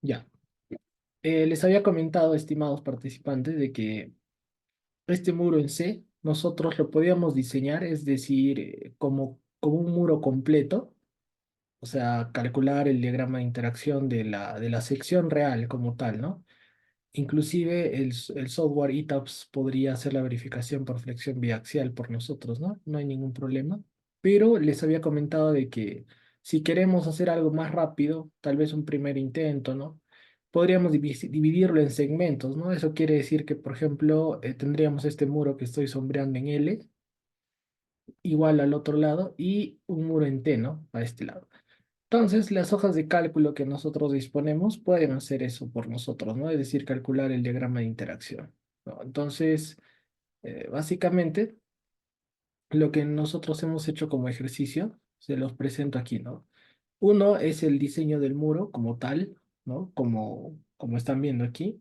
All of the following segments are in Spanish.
Ya. Les había comentado, estimados participantes, de que este muro en C nosotros lo podíamos diseñar, es decir, como un muro completo, o sea, calcular el diagrama de interacción de la sección real como tal, ¿no? Inclusive el software ETABS podría hacer la verificación por flexión biaxial por nosotros, ¿no? No hay ningún problema. Pero les había comentado de que si queremos hacer algo más rápido, tal vez un primer intento, ¿no? Podríamos dividirlo en segmentos, ¿no? Eso quiere decir que, por ejemplo, tendríamos este muro que estoy sombreando en L, igual al otro lado, y un muro en T, ¿no? A este lado. Entonces, las hojas de cálculo que nosotros disponemos pueden hacer eso por nosotros, ¿no? Es decir, calcular el diagrama de interacción, ¿no? Entonces, básicamente, lo que nosotros hemos hecho como ejercicio, se los presento aquí, ¿no? Uno es el diseño del muro como tal, ¿no? Como están viendo aquí,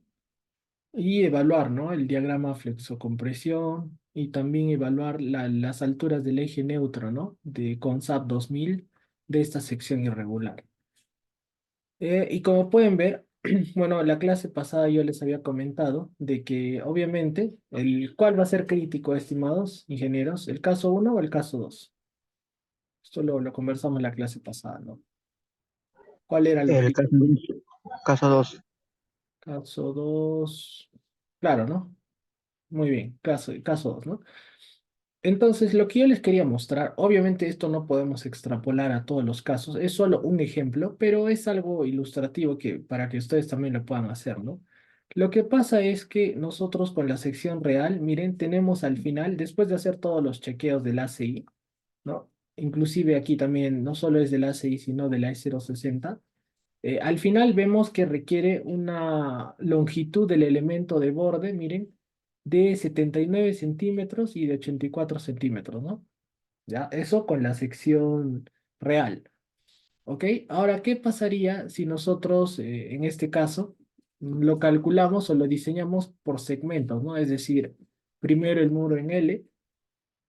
y evaluar, ¿no? El diagrama flexocompresión y también evaluar las alturas del eje neutro, ¿no? Con SAP 2000 de esta sección irregular. Y como pueden ver, bueno, la clase pasada yo les había comentado de que obviamente, ¿cuál va a ser crítico, estimados ingenieros? ¿El caso uno o el caso 2? Esto lo conversamos en la clase pasada, ¿no? ¿Cuál era lo El crítico? caso 2. Caso 2, claro, ¿no? Muy bien, caso 2, ¿no? Entonces, lo que yo les quería mostrar, obviamente esto no podemos extrapolar a todos los casos, es solo un ejemplo, pero es algo ilustrativo que, para que ustedes también lo puedan hacer, ¿no? Lo que pasa es que nosotros con la sección real, miren, tenemos al final, después de hacer todos los chequeos del ACI, ¿no? Inclusive aquí también, no solo es del ACI, sino de la E060, al final vemos que requiere una longitud del elemento de borde, miren, de 79 centímetros y de 84 centímetros, ¿no? Ya, eso con la sección real, ¿ok? Ahora, ¿qué pasaría si nosotros, en este caso, lo calculamos o lo diseñamos por segmentos, ¿no? Es decir, primero el muro en L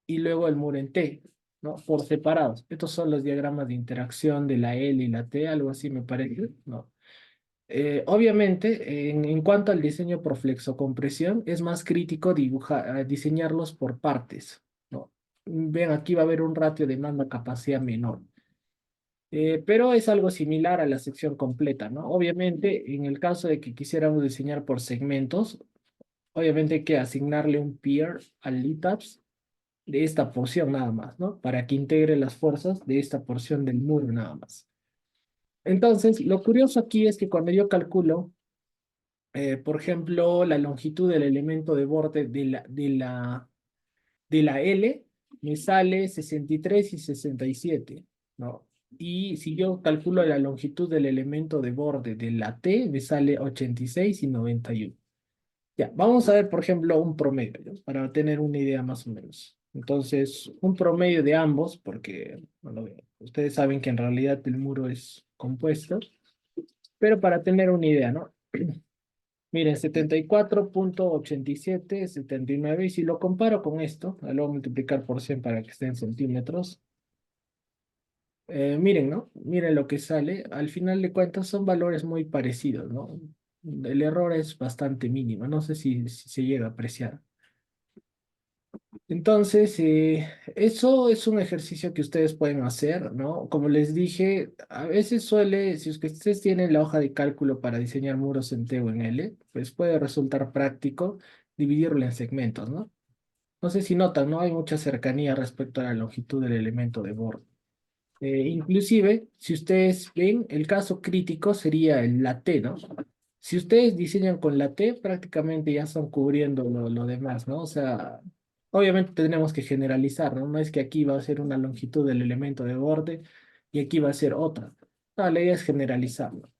y luego el muro en T, ¿no? Por separados. Estos son los diagramas de interacción de la L y la T, algo así me parece, ¿no? Obviamente, en cuanto al diseño por flexocompresión, es más crítico diseñarlos por partes, ¿no? Ven, aquí va a haber un ratio demanda-capacidad menor. Pero es algo similar a la sección completa, ¿no? Obviamente, en el caso de que quisiéramos diseñar por segmentos, obviamente hay que asignarle un peer al LITAPS de esta porción nada más, ¿no? Para que integre las fuerzas de esta porción del muro nada más. Entonces, lo curioso aquí es que cuando yo calculo por ejemplo, la longitud del elemento de borde de la L me sale 63 y 67, ¿no? Y si yo calculo la longitud del elemento de borde de la T, me sale 86 y 91. Ya, vamos a ver, por ejemplo, un promedio, ¿no? Para tener una idea más o menos. Entonces, un promedio de ambos, porque bueno, ustedes saben que en realidad el muro es compuesto, pero para tener una idea, ¿no? Miren, 74,87, 79, y si lo comparo con esto, lo voy a multiplicar por 100 para que esté en centímetros. Miren, ¿no? Miren lo que sale. Al final de cuentas son valores muy parecidos, ¿no? El error es bastante mínimo, no sé si se llega a apreciar. Entonces, eso es un ejercicio que ustedes pueden hacer, ¿no? Como les dije, a veces suele, si es que ustedes tienen la hoja de cálculo para diseñar muros en T o en L, pues puede resultar práctico dividirlo en segmentos, ¿no? No sé si notan, ¿no? Hay mucha cercanía respecto a la longitud del elemento de borde. Inclusive, si ustedes ven, el caso crítico sería la T, ¿no? Si ustedes diseñan con la T, prácticamente ya están cubriendo lo demás, ¿no? O sea, obviamente tenemos que generalizar, ¿no? No es que aquí va a ser una longitud del elemento de borde y aquí va a ser otra. No, la idea es generalizarlo.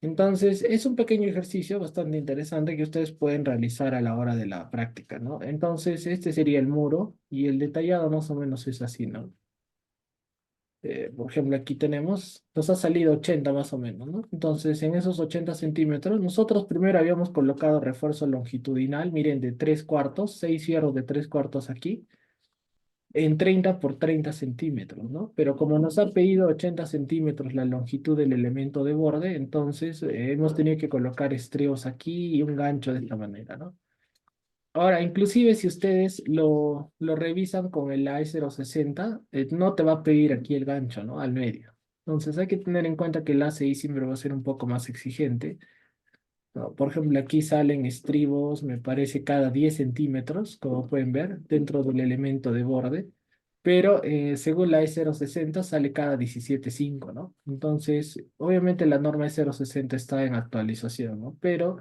Entonces, es un pequeño ejercicio bastante interesante que ustedes pueden realizar a la hora de la práctica, ¿no? Entonces, este sería el muro y el detallado más o menos es así, ¿no? Por ejemplo, aquí tenemos, nos ha salido 80 más o menos, ¿no? Entonces, en esos 80 centímetros, nosotros primero habíamos colocado refuerzo longitudinal, miren, de 3 cuartos, 6 fierros de 3 cuartos aquí, en 30 por 30 centímetros, ¿no? Pero como nos ha pedido 80 centímetros la longitud del elemento de borde, entonces hemos tenido que colocar estrios aquí y un gancho de esta manera, ¿no? Ahora, inclusive si ustedes lo revisan con el A060, no te va a pedir aquí el gancho, ¿no? Al medio. Entonces hay que tener en cuenta que el ACI siempre va a ser un poco más exigente, ¿no? Por ejemplo, aquí salen estribos, me parece, cada 10 centímetros, como pueden ver, dentro del elemento de borde, pero según la E060 sale cada 17,5, ¿no? Entonces, obviamente la norma E060 está en actualización, ¿no? Pero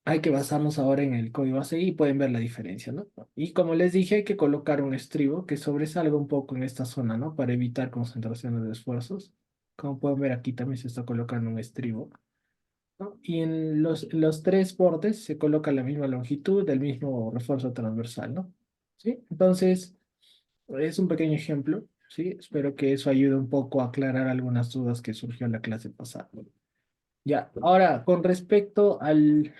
hay que basarnos ahora en el código ACI y pueden ver la diferencia, ¿no? Y como les dije, hay que colocar un estribo que sobresalga un poco en esta zona, ¿no? Para evitar concentraciones de esfuerzos. Como pueden ver, aquí también se está colocando un estribo, ¿no? Y en los tres bordes se coloca la misma longitud, el mismo refuerzo transversal, ¿no? ¿Sí? Entonces, es un pequeño ejemplo, ¿sí? Espero que eso ayude un poco a aclarar algunas dudas que surgió en la clase pasada. Ya, ahora, con respecto al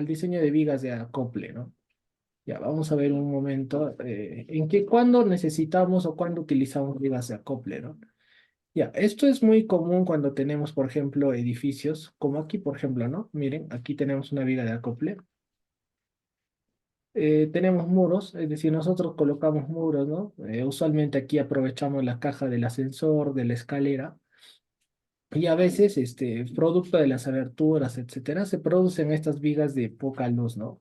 diseño de vigas de acople, ¿no? Ya, vamos a ver un momento cuándo necesitamos o cuándo utilizamos vigas de acople, ¿no? Ya, esto es muy común cuando tenemos, por ejemplo, edificios, como aquí, por ejemplo, ¿no? Miren, aquí tenemos una viga de acople. Tenemos muros, es decir, nosotros colocamos muros, ¿no? Usualmente aquí aprovechamos la caja del ascensor, de la escalera, y a veces, producto de las aberturas, etcétera, se producen estas vigas de poca luz, ¿no?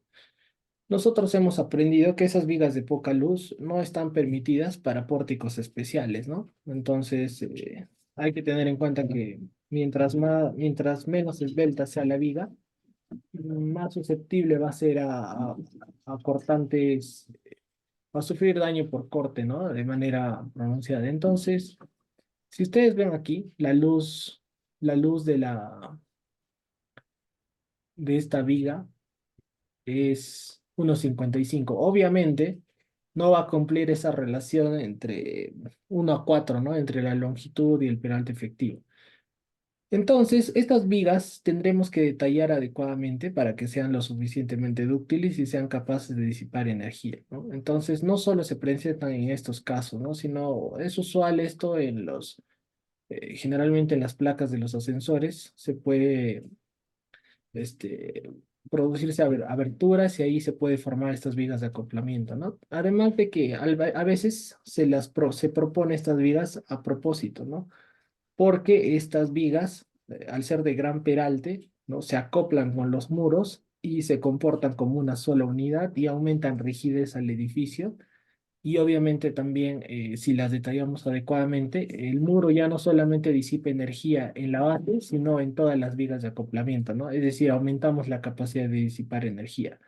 Nosotros hemos aprendido que esas vigas de poca luz no están permitidas para pórticos especiales, ¿no? Entonces, hay que tener en cuenta que mientras menos esbelta sea la viga, más susceptible va a ser a cortantes, va a sufrir daño por corte, ¿no? De manera pronunciada. Entonces, si ustedes ven aquí, la luz de esta viga es 1,55. Obviamente, no va a cumplir esa relación entre 1:4, ¿no? Entre la longitud y el peralte efectivo. Entonces, estas vigas tendremos que detallar adecuadamente para que sean lo suficientemente dúctiles y sean capaces de disipar energía, ¿no? Entonces, no solo se presentan en estos casos, ¿no? Sino es usual esto generalmente en las placas de los ascensores, se puede este, producirse aberturas y ahí se puede formar estas vigas de acoplamiento, ¿no? Además de que a veces se propone estas vigas a propósito, ¿no? Porque estas vigas, al ser de gran peralte, ¿no? Se acoplan con los muros y se comportan como una sola unidad y aumentan rigidez al edificio. Y obviamente también, si las detallamos adecuadamente, el muro ya no solamente disipa energía en la base, sino en todas las vigas de acoplamiento, ¿no? Es decir, aumentamos la capacidad de disipar energía.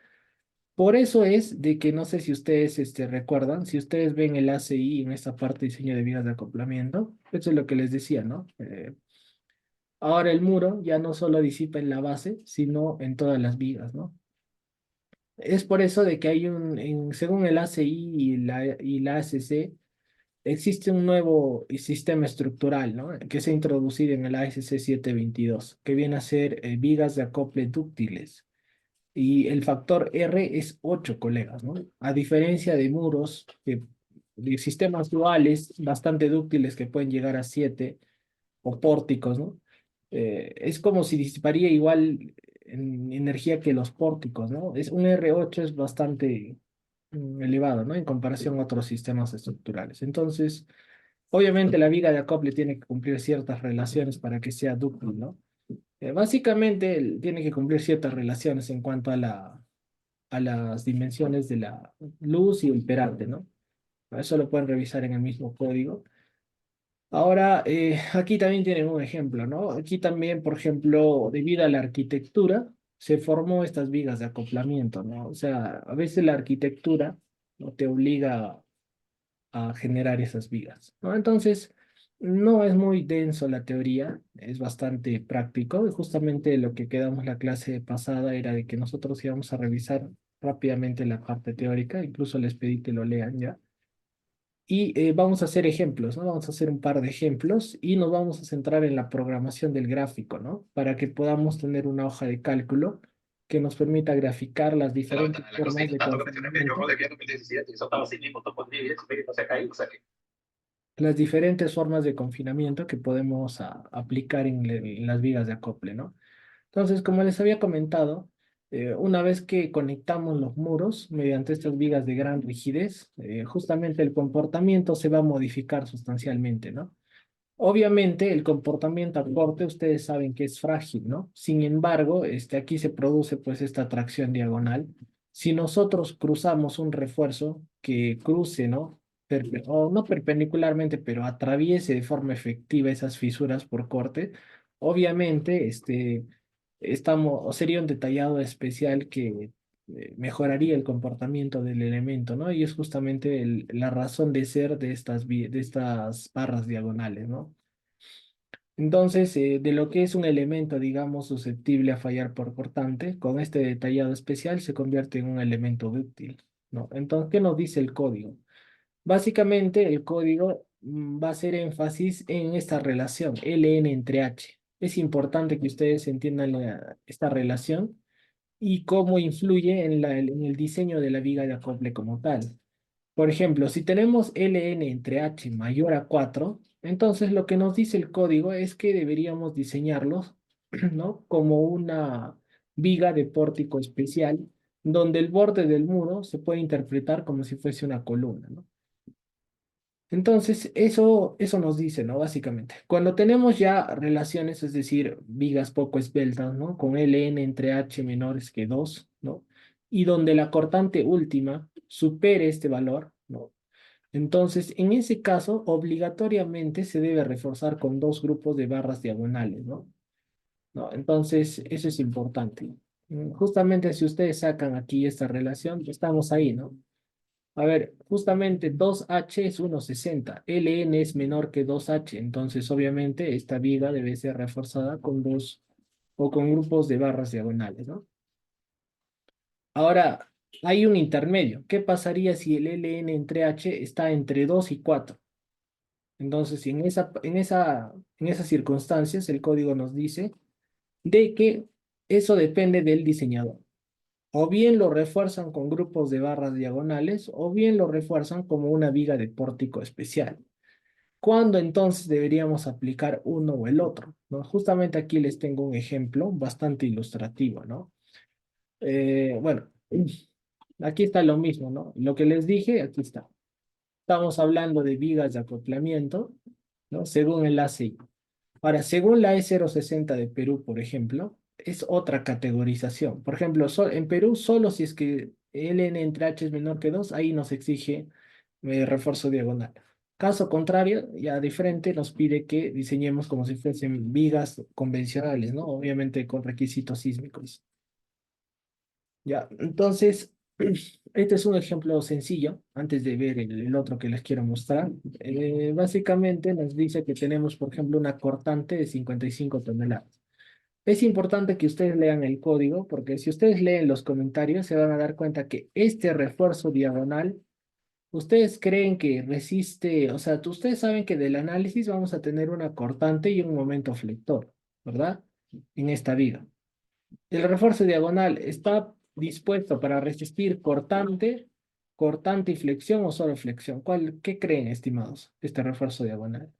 Por eso es de que no sé si ustedes recuerdan, si ustedes ven el ACI en esta parte de diseño de vigas de acoplamiento, eso es lo que les decía, ¿no? Ahora el muro ya no solo disipa en la base, sino en todas las vigas, ¿no? Es por eso de que según el ACI y la ACC, existe un nuevo sistema estructural, ¿no? Que se ha introducido en el ASC 722, que viene a ser vigas de acople dúctiles. Y el factor R es 8, colegas, ¿no? A diferencia de muros, de sistemas duales bastante dúctiles que pueden llegar a 7, o pórticos, ¿no? Es como si disiparía igual en energía que los pórticos, ¿no? Un R8 es bastante elevado, ¿no? En comparación a otros sistemas estructurales. Entonces, obviamente la viga de acople tiene que cumplir ciertas relaciones para que sea dúctil, ¿no? Básicamente tiene que cumplir ciertas relaciones en cuanto a las dimensiones de la luz y el peralte, ¿no? Eso lo pueden revisar en el mismo código. Ahora, aquí también tienen un ejemplo, ¿no? Aquí también, por ejemplo, debido a la arquitectura, se formó estas vigas de acoplamiento, ¿no? O sea, a veces la arquitectura no te obliga a generar esas vigas, ¿no? Entonces, no es muy denso la teoría, es bastante práctico. Y justamente lo que quedamos la clase pasada era de que nosotros íbamos a revisar rápidamente la parte teórica, incluso les pedí que lo lean ya. Y vamos a hacer ejemplos, ¿no? Vamos a hacer un par de ejemplos y nos vamos a centrar en la programación del gráfico, ¿no? Para que podamos tener una hoja de cálculo que nos permita graficar las Me la diferentes ventana de la formas cocina, de tanto que mencioné, yo confinamiento, rodé bien 2017 y eso estaba así mismo, tocó ni bien, no se ha caído, o sea que las diferentes formas de confinamiento que podemos aplicar en las vigas de acople, ¿no? Entonces, como les había comentado, una vez que conectamos los muros mediante estas vigas de gran rigidez, justamente el comportamiento se va a modificar sustancialmente, ¿no? Obviamente, el comportamiento al corte, ustedes saben que es frágil, ¿no? Sin embargo, aquí se produce pues esta tracción diagonal. Si nosotros cruzamos un refuerzo que cruce, ¿no? O no perpendicularmente, pero atraviese de forma efectiva esas fisuras por corte, obviamente, o sería un detallado especial que mejoraría el comportamiento del elemento, ¿no? Y es justamente la razón de ser de de estas barras diagonales, ¿no? Entonces, de lo que es un elemento, digamos, susceptible a fallar por cortante, con este detallado especial se convierte en un elemento dúctil, ¿no? Entonces, ¿qué nos dice el código? Básicamente, el código va a hacer énfasis en esta relación, LN entre H. Es importante que ustedes entiendan esta relación y cómo influye en en el diseño de la viga de acople como tal. Por ejemplo, si tenemos LN entre H mayor a 4, entonces lo que nos dice el código es que deberíamos diseñarlos, ¿no? Como una viga de pórtico especial, donde el borde del muro se puede interpretar como si fuese una columna, ¿no? Entonces, eso nos dice, ¿no? Básicamente, cuando tenemos ya relaciones, es decir, vigas poco esbeltas, ¿no? Con LN entre H menores que 2, ¿no? Y donde la cortante última supere este valor, ¿no? Entonces, en ese caso, obligatoriamente se debe reforzar con dos grupos de barras diagonales, ¿no? ¿No? Entonces, eso es importante. Justamente si ustedes sacan aquí esta relación, estamos ahí, ¿no? A ver, justamente 2H es 1,60. LN es menor que 2H, entonces obviamente esta viga debe ser reforzada con dos o con grupos de barras diagonales, ¿no? Ahora, hay un intermedio. ¿Qué pasaría si el LN entre H está entre 2 y 4? Entonces, en esas circunstancias, el código nos dice de que eso depende del diseñador. O bien lo refuerzan con grupos de barras diagonales, o bien lo refuerzan como una viga de pórtico especial. ¿Cuándo entonces deberíamos aplicar uno o el otro? ¿No? Justamente aquí les tengo un ejemplo bastante ilustrativo, ¿no? Bueno, aquí está lo mismo, ¿no? Lo que les dije, aquí está. Estamos hablando de vigas de acoplamiento, ¿no? Según el ACI. Ahora, según la E060 de Perú, por ejemplo, es otra categorización. Por ejemplo, en Perú, solo si es que LN entre H es menor que 2, ahí nos exige refuerzo diagonal. Caso contrario, ya diferente, nos pide que diseñemos como si fuesen vigas convencionales, ¿no? Obviamente con requisitos sísmicos. Ya, entonces, este es un ejemplo sencillo, antes de ver el otro que les quiero mostrar. Básicamente nos dice que tenemos, por ejemplo, una cortante de 55 toneladas. Es importante que ustedes lean el código, porque si ustedes leen los comentarios, se van a dar cuenta que este refuerzo diagonal, ustedes creen que resiste, o sea, ustedes saben que del análisis vamos a tener una cortante y un momento flector, ¿verdad? En esta viga. El refuerzo diagonal está dispuesto para resistir cortante, cortante y flexión o solo flexión. ¿Qué creen, estimados, este refuerzo diagonal?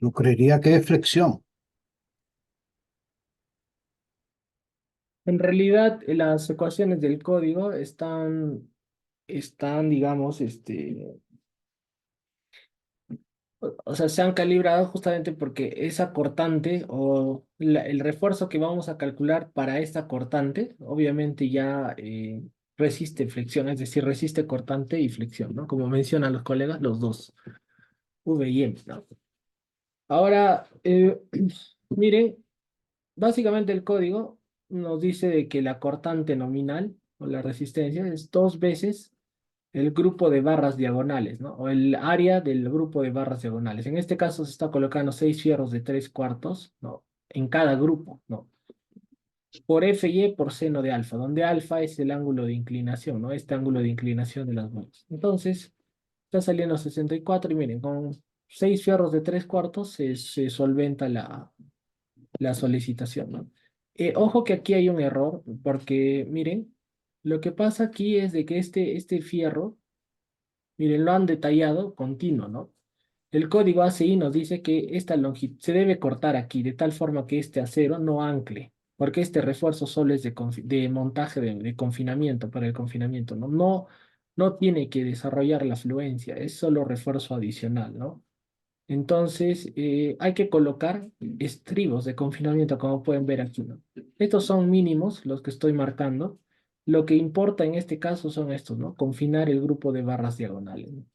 Yo creería que es flexión. En realidad, las ecuaciones del código están, digamos, o sea, se han calibrado justamente porque esa cortante o el refuerzo que vamos a calcular para esta cortante, obviamente ya resiste flexión, es decir, resiste cortante y flexión, ¿no? Como mencionan los colegas, los dos, V y M, ¿no? Ahora, miren, básicamente el código nos dice de que la cortante nominal o la resistencia es 2 veces el grupo de barras diagonales, ¿no? O el área del grupo de barras diagonales. En este caso se está colocando 6 fierros de 3/4, ¿no? En cada grupo, ¿no? Por FY por seno de alfa, donde alfa es el ángulo de inclinación, ¿no? Este ángulo de inclinación de las bolas. Entonces, está saliendo 64 y miren, con 6 fierros de 3/4 se solventa la solicitación, ¿no? Ojo que aquí hay un error, porque miren, lo que pasa aquí es de que este fierro, miren, lo han detallado continuo, ¿no? El código ACI nos dice que esta longitud se debe cortar aquí, de tal forma que este acero no ancle, porque este refuerzo solo es de montaje de confinamiento, para el confinamiento, ¿no? No tiene que desarrollar la fluencia, es solo refuerzo adicional, ¿no? Entonces, hay que colocar estribos de confinamiento, como pueden ver aquí, ¿no? Estos son mínimos, los que estoy marcando. Lo que importa en este caso son estos, ¿no? Confinar el grupo de barras diagonales, ¿no?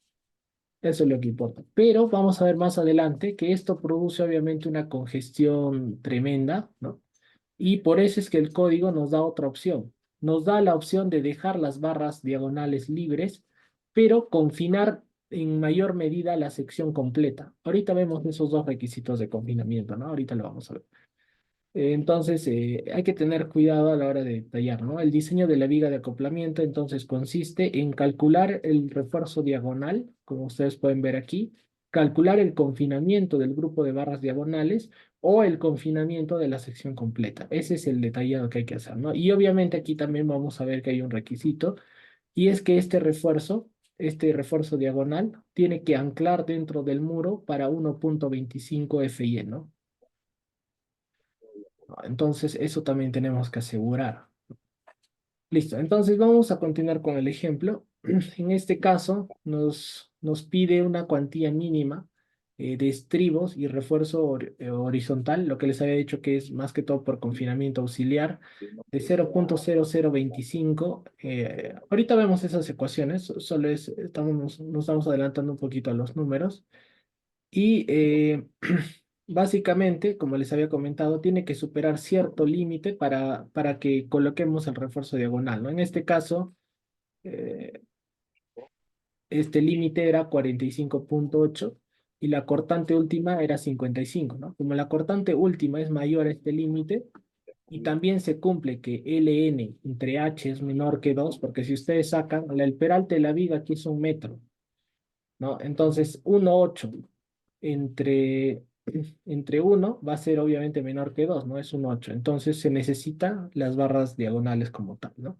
Eso es lo que importa. Pero vamos a ver más adelante que esto produce obviamente una congestión tremenda, ¿no? Y por eso es que el código nos da otra opción. Nos da la opción de dejar las barras diagonales libres, pero confinar en mayor medida la sección completa. Ahorita vemos esos dos requisitos de confinamiento, ¿no? Ahorita lo vamos a ver. Entonces, hay que tener cuidado a la hora de detallar, ¿no? El diseño de la viga de acoplamiento, entonces, consiste en calcular el refuerzo diagonal, como ustedes pueden ver aquí, calcular el confinamiento del grupo de barras diagonales o el confinamiento de la sección completa. Ese es el detallado que hay que hacer, ¿no? Y obviamente aquí también vamos a ver que hay un requisito, y es que este refuerzo diagonal, tiene que anclar dentro del muro para 1.25 FY, ¿no? Entonces, eso también tenemos que asegurar. Listo, entonces vamos a continuar con el ejemplo. En este caso, nos pide una cuantía mínima de estribos y refuerzo horizontal, lo que les había dicho que es más que todo por confinamiento auxiliar, de 0.0025. Ahorita vemos esas ecuaciones, solo nos estamos adelantando un poquito a los números. Y básicamente, como les había comentado, tiene que superar cierto límite para que coloquemos el refuerzo diagonal, ¿no? En este caso, eh, este límite era 45.8 y la cortante última era 55, ¿no? Como la cortante última es mayor a este límite y también se cumple que LN entre H es menor que 2, porque si ustedes sacan, el peralte de la viga aquí es 1 metro, ¿no? Entonces, 1,8 entre, entre 1 va a ser obviamente menor que 2, ¿no? Es un 8. Entonces, se necesitan las barras diagonales como tal, ¿no?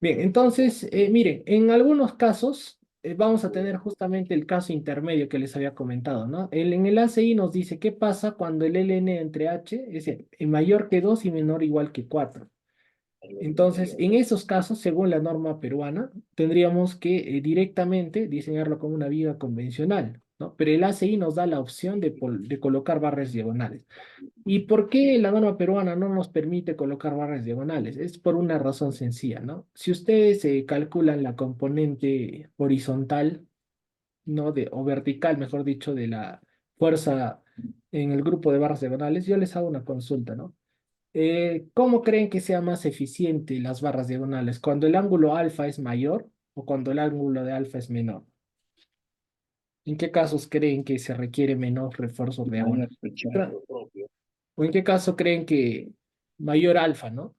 Bien, entonces, miren, en algunos casos vamos a tener justamente el caso intermedio que les había comentado, ¿no? En el ACI nos dice qué pasa cuando el LN entre H es mayor que 2 y menor o igual que 4. Entonces, en esos casos, según la norma peruana, tendríamos que directamente diseñarlo como una viga convencional, ¿no? Pero el ACI nos da la opción de colocar barras diagonales. ¿Y por qué la norma peruana no nos permite colocar barras diagonales? Es por una razón sencilla, ¿no? Si ustedes calculan la componente horizontal, ¿no? O vertical, mejor dicho, de la fuerza en el grupo de barras diagonales, yo les hago una consulta, ¿no? ¿Cómo creen que sea más eficiente las barras diagonales? ¿Cuando el ángulo alfa es mayor o cuando el ángulo de alfa es menor? ¿En qué casos creen que se requiere menor refuerzo diagonal? ¿O en qué caso creen que mayor alfa, ¿no?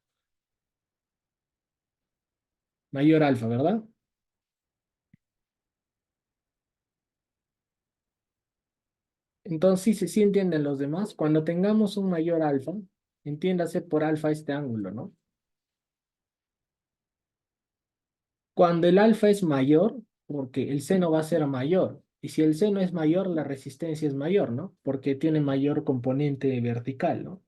Mayor alfa, ¿verdad? Entonces, sí entienden los demás. Cuando tengamos un mayor alfa, entiéndase por alfa este ángulo, ¿no? Cuando el alfa es mayor, porque el seno va a ser mayor. Y si el seno es mayor, la resistencia es mayor, ¿no? Porque tiene mayor componente vertical, ¿no?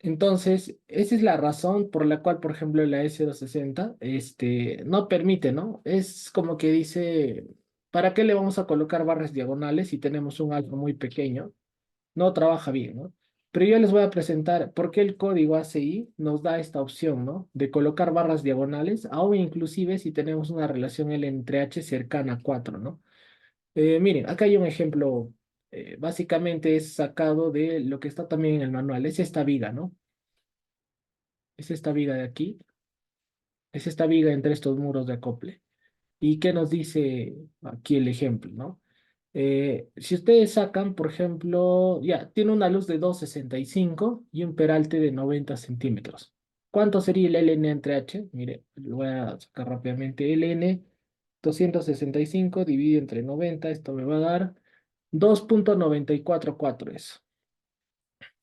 Entonces, esa es la razón por la cual, por ejemplo, la S260 no permite, ¿no? Es como que dice, ¿para qué le vamos a colocar barras diagonales si tenemos un alfa muy pequeño? No trabaja bien, ¿no? Pero yo les voy a presentar por qué el código ACI nos da esta opción, ¿no? De colocar barras diagonales, aún inclusive si tenemos una relación L entre H cercana a 4, ¿no? Miren, acá hay un ejemplo, básicamente es sacado de lo que está también en el manual, es esta viga, ¿no? Es esta viga de aquí. Es esta viga entre estos muros de acople. ¿Y qué nos dice aquí el ejemplo, no? Si ustedes sacan, por ejemplo, ya, tiene una luz de 2,65 y un peralte de 90 centímetros. ¿Cuánto sería el LN entre H? Mire, lo voy a sacar rápidamente. LN 265 dividido entre 90, esto me va a dar 2,944 eso.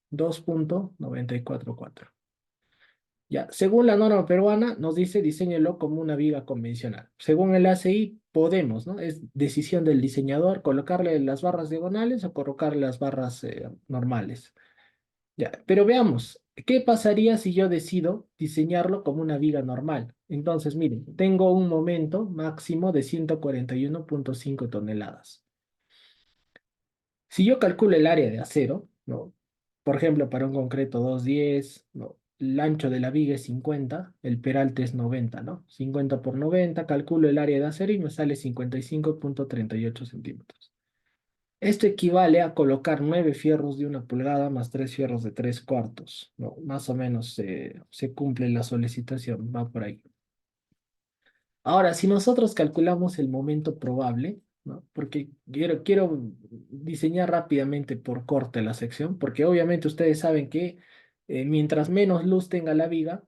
2,944. Ya, según la norma peruana, nos dice diseñelo como una viga convencional. Según el ACI, podemos, ¿no? Es decisión del diseñador colocarle las barras diagonales o colocarle las barras normales. Ya, pero veamos, ¿qué pasaría si yo decido diseñarlo como una viga normal? Entonces, miren, tengo un momento máximo de 141,5 toneladas. Si yo calculo el área de acero, ¿no? Por ejemplo, para un concreto 210, ¿no? El ancho de la viga es 50, el peralte es 90, ¿no? 50 por 90, calculo el área de acero y me sale 55,38 centímetros. Esto equivale a colocar 9 fierros de 1 pulgada más 3 fierros de 3 cuartos, ¿no? Más o menos se cumple la solicitación, va por ahí. Ahora, si nosotros calculamos el momento probable, ¿no? Porque quiero diseñar rápidamente por corte la sección, porque obviamente ustedes saben que mientras menos luz tenga la viga,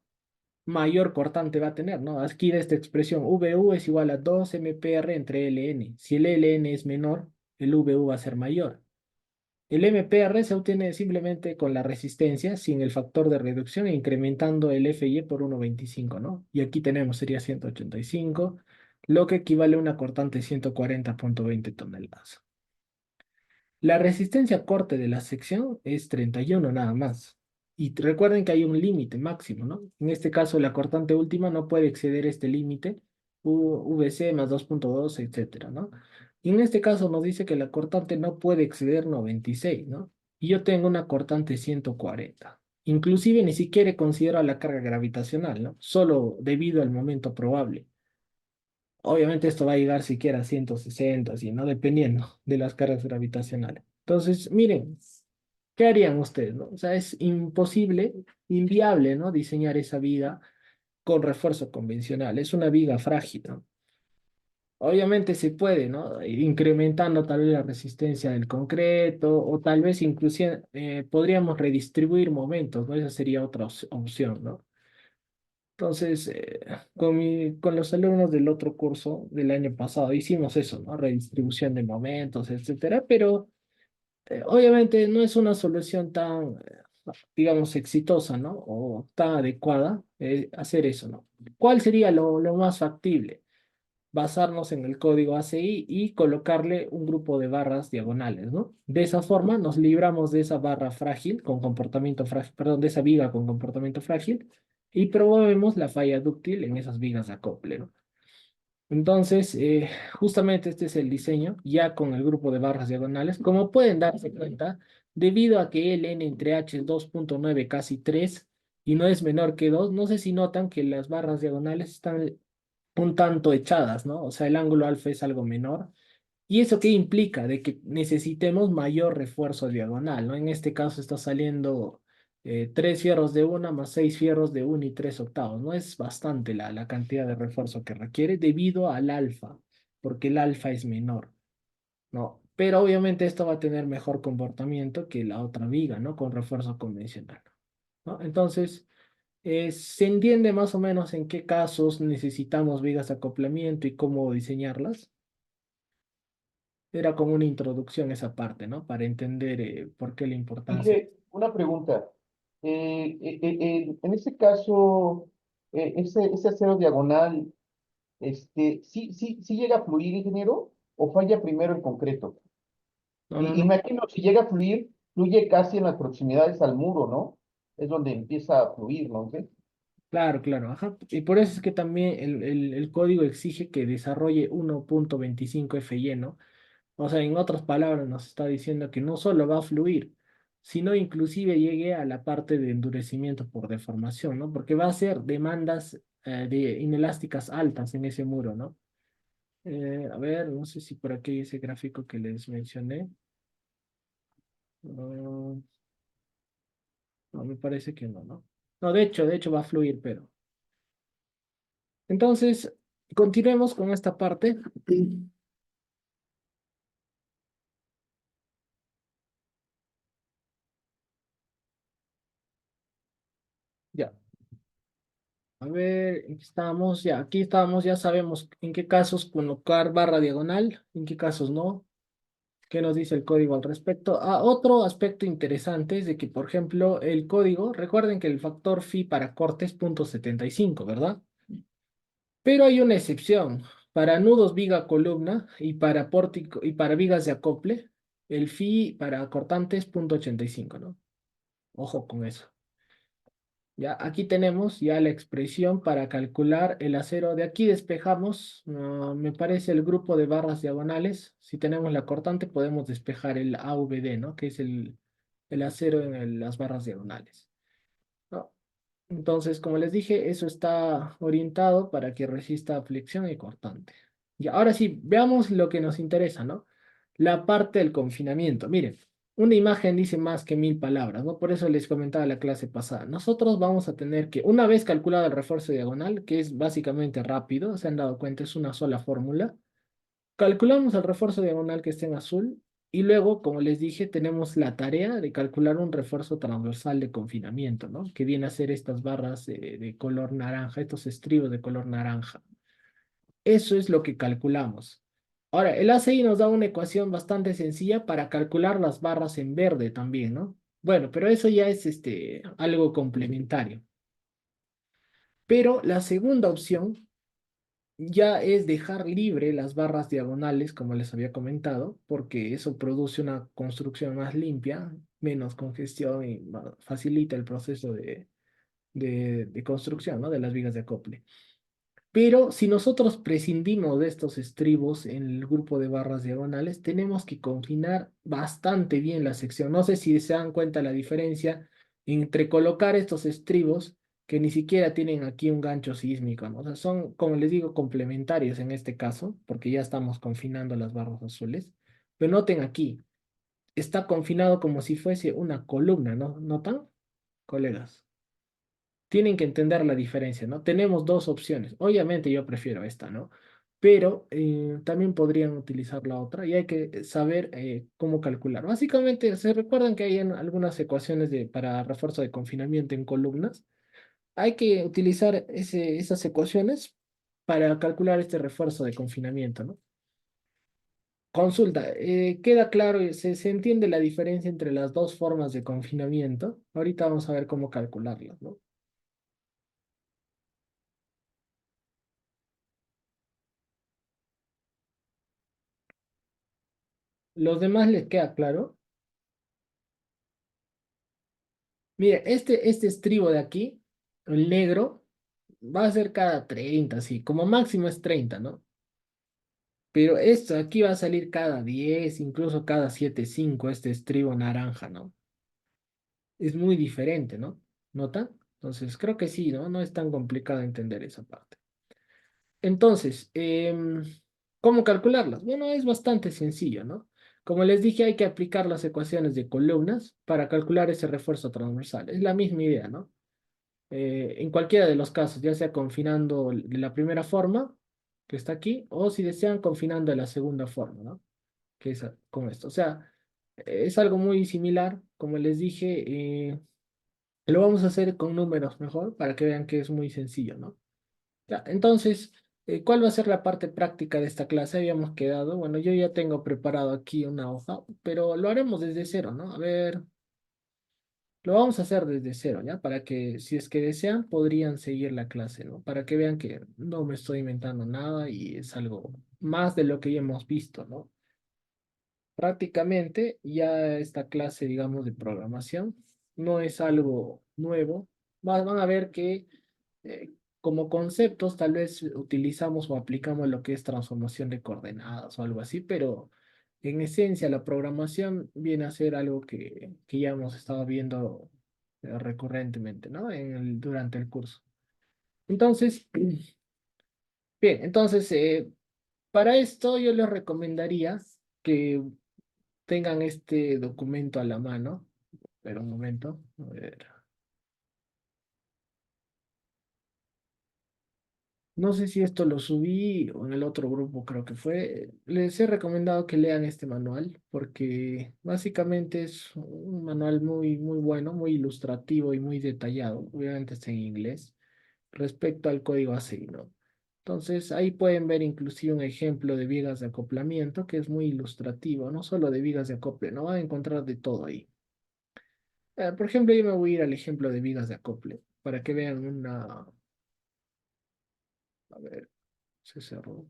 mayor cortante va a tener, ¿no? Aquí de esta expresión, VU es igual a 2 MPR entre LN. Si el LN es menor, el VU va a ser mayor. El MPR se obtiene simplemente con la resistencia, sin el factor de reducción, e incrementando el FY por 1,25, ¿no? Y aquí tenemos, sería 185, lo que equivale a una cortante de 140,20 toneladas. La resistencia a corte de la sección es 31 nada más. Y recuerden que hay un límite máximo, ¿no? En este caso, la cortante última no puede exceder este límite, VC más 2,2, etcétera, ¿no? Y en este caso nos dice que la cortante no puede exceder 96, ¿no? Y yo tengo una cortante 140. Inclusive ni siquiera considero la carga gravitacional, ¿no? Solo debido al momento probable. Obviamente esto va a llegar siquiera a 160, así, ¿no? Dependiendo de las cargas gravitacionales. Entonces, miren, ¿qué harían ustedes, no? O sea, es imposible, inviable, ¿no? Diseñar esa viga con refuerzo convencional. Es una viga frágil, ¿no? Obviamente se puede, ¿no? Ir incrementando tal vez la resistencia del concreto o tal vez inclusive podríamos redistribuir momentos, ¿no? Esa sería otra opción, ¿no? Entonces, con los alumnos del otro curso del año pasado hicimos eso, ¿no? Redistribución de momentos, etcétera, pero obviamente no es una solución tan, digamos, exitosa, ¿no? O tan adecuada hacer eso, ¿no? ¿Cuál sería lo más factible? Basarnos en el código ACI y colocarle un grupo de barras diagonales, ¿no? De esa forma nos libramos de esa barra frágil con comportamiento frágil, perdón, de esa viga con comportamiento frágil y promovemos la falla dúctil en esas vigas de acople, ¿no? Entonces, justamente este es el diseño, ya con el grupo de barras diagonales. Como pueden darse cuenta, debido a que el n entre h es 2,9 casi 3 y no es menor que 2, no sé si notan que las barras diagonales están un tanto echadas, ¿no? O sea, el ángulo alfa es algo menor. ¿Y eso qué implica? De que necesitemos mayor refuerzo diagonal, ¿no? En este caso está saliendo 3 fierros de una más 6 fierros de 1 y 3 octavos, ¿no? Es bastante la cantidad de refuerzo que requiere debido al alfa, porque el alfa es menor, ¿no? Pero obviamente esto va a tener mejor comportamiento que la otra viga, ¿no? Con refuerzo convencional, ¿no? Entonces, se entiende más o menos en qué casos necesitamos vigas de acoplamiento y cómo diseñarlas. Era como una introducción esa parte, ¿no? Para entender por qué la importancia. Mire, una pregunta. En este caso, ese acero diagonal, ¿sí llega a fluir, ingeniero? ¿O falla primero el concreto? No, no, Y no. imagino, si llega a fluir, fluye casi en las proximidades al muro, ¿no? Es donde empieza a fluir, ¿no? ¿Sí? Claro, claro, ajá. Y por eso es que también el código exige que desarrolle 1,25 FY, ¿no? O sea, en otras palabras, nos está diciendo que no solo va a fluir, sino inclusive llegue a la parte de endurecimiento por deformación, ¿no? Porque va a ser demandas de inelásticas altas en ese muro, ¿no? A ver, no sé si por aquí hay ese gráfico que les mencioné. Ah, no, me parece que no, ¿no? No, de hecho va a fluir, pero. Entonces, continuemos con esta parte. Ya, a ver, ¿en qué estamos? Ya, aquí estamos, ya sabemos en qué casos colocar barra diagonal, en qué casos no. ¿Qué nos dice el código al respecto? Otro aspecto interesante es de que, por ejemplo, el código, recuerden que el factor phi para corte es 0.75, ¿verdad? Pero hay una excepción. Para nudos viga columna y para pórtico y para vigas de acople, el phi para cortante es 0.85, ¿no? Ojo con eso. Ya, aquí tenemos ya la expresión para calcular el acero. De aquí despejamos, me parece, el grupo de barras diagonales. Si tenemos la cortante, podemos despejar el AVD, ¿no? Que es el acero en las barras diagonales, ¿no? Entonces, como les dije, eso está orientado para que resista flexión y cortante. Y ahora sí, veamos lo que nos interesa, ¿no? La parte del confinamiento. Miren, una imagen dice más que 1000 palabras, ¿no? Por eso les comentaba la clase pasada. Nosotros vamos a tener que, una vez calculado el refuerzo diagonal, que es básicamente rápido, se han dado cuenta, es una sola fórmula, calculamos el refuerzo diagonal que está en azul y luego, como les dije, tenemos la tarea de calcular un refuerzo transversal de confinamiento, ¿no? Que viene a ser estas barras de color naranja, estos estribos de color naranja. Eso es lo que calculamos. Ahora, el ACI nos da una ecuación bastante sencilla para calcular las barras en verde también, ¿no? Bueno, pero eso ya es algo complementario. Pero la segunda opción ya es dejar libre las barras diagonales, como les había comentado, porque eso produce una construcción más limpia, menos congestión y facilita el proceso de construcción, ¿no? De las vigas de acople. Pero si nosotros prescindimos de estos estribos en el grupo de barras diagonales, tenemos que confinar bastante bien la sección. No sé si se dan cuenta la diferencia entre colocar estos estribos que ni siquiera tienen aquí un gancho sísmico, ¿no? O sea, son, como les digo, complementarios en este caso, porque ya estamos confinando las barras azules. Pero noten aquí, está confinado como si fuese una columna, ¿no? ¿Notan, colegas? Tienen que entender la diferencia, ¿no? Tenemos dos opciones. Obviamente yo prefiero esta, ¿no? Pero también podrían utilizar la otra y hay que saber cómo calcular. Básicamente, se recuerdan que hay algunas ecuaciones para refuerzo de confinamiento en columnas. Hay que utilizar esas ecuaciones para calcular este refuerzo de confinamiento, ¿no? Consulta, ¿queda claro y se entiende la diferencia entre las dos formas de confinamiento? Ahorita vamos a ver cómo calcularlas, ¿no? ¿Los demás les queda claro? Mire, este estribo de aquí, el negro, va a ser cada 30, sí, como máximo es 30, ¿no? Pero esto aquí va a salir cada 10, incluso cada 7,5, este estribo naranja, ¿no? Es muy diferente, ¿no? ¿Nota? Entonces, creo que sí, ¿no? No es tan complicado entender esa parte. Entonces, ¿cómo calcularlas? Bueno, es bastante sencillo, ¿no? Como les dije, hay que aplicar las ecuaciones de columnas para calcular ese refuerzo transversal. Es la misma idea, ¿no? En cualquiera de los casos, ya sea confinando de la primera forma, que está aquí, o si desean confinando de la segunda forma, ¿no? Que es con esto. O sea, es algo muy similar, como les dije, lo vamos a hacer con números mejor para que vean que es muy sencillo, ¿no? Ya, entonces, ¿cuál va a ser la parte práctica de esta clase? Habíamos quedado, bueno, yo ya tengo preparado aquí una hoja, pero lo haremos desde cero, ¿no? A ver. Lo vamos a hacer desde cero, ¿ya? Para que, si es que desean, podrían seguir la clase, ¿no? Para que vean que no me estoy inventando nada y es algo más de lo que ya hemos visto, ¿no? Prácticamente ya esta clase, digamos, de programación no es algo nuevo. Van a ver que como conceptos tal vez utilizamos o aplicamos lo que es transformación de coordenadas o algo así, pero en esencia la programación viene a ser algo que ya hemos estado viendo recurrentemente, ¿no? Durante el curso. Entonces, bien, entonces para esto yo les recomendaría que tengan este documento a la mano. Pero un momento, a ver. No sé si esto lo subí o en el otro grupo creo que fue. Les he recomendado que lean este manual porque básicamente es un manual muy, muy bueno, muy ilustrativo y muy detallado. Obviamente está en inglés respecto al código ACI, ¿no? Entonces ahí pueden ver inclusive un ejemplo de vigas de acoplamiento que es muy ilustrativo, no solo de vigas de acople, no van a encontrar de todo ahí. Por ejemplo, yo me voy a ir al ejemplo de vigas de acople para que vean una... A ver, se cerró.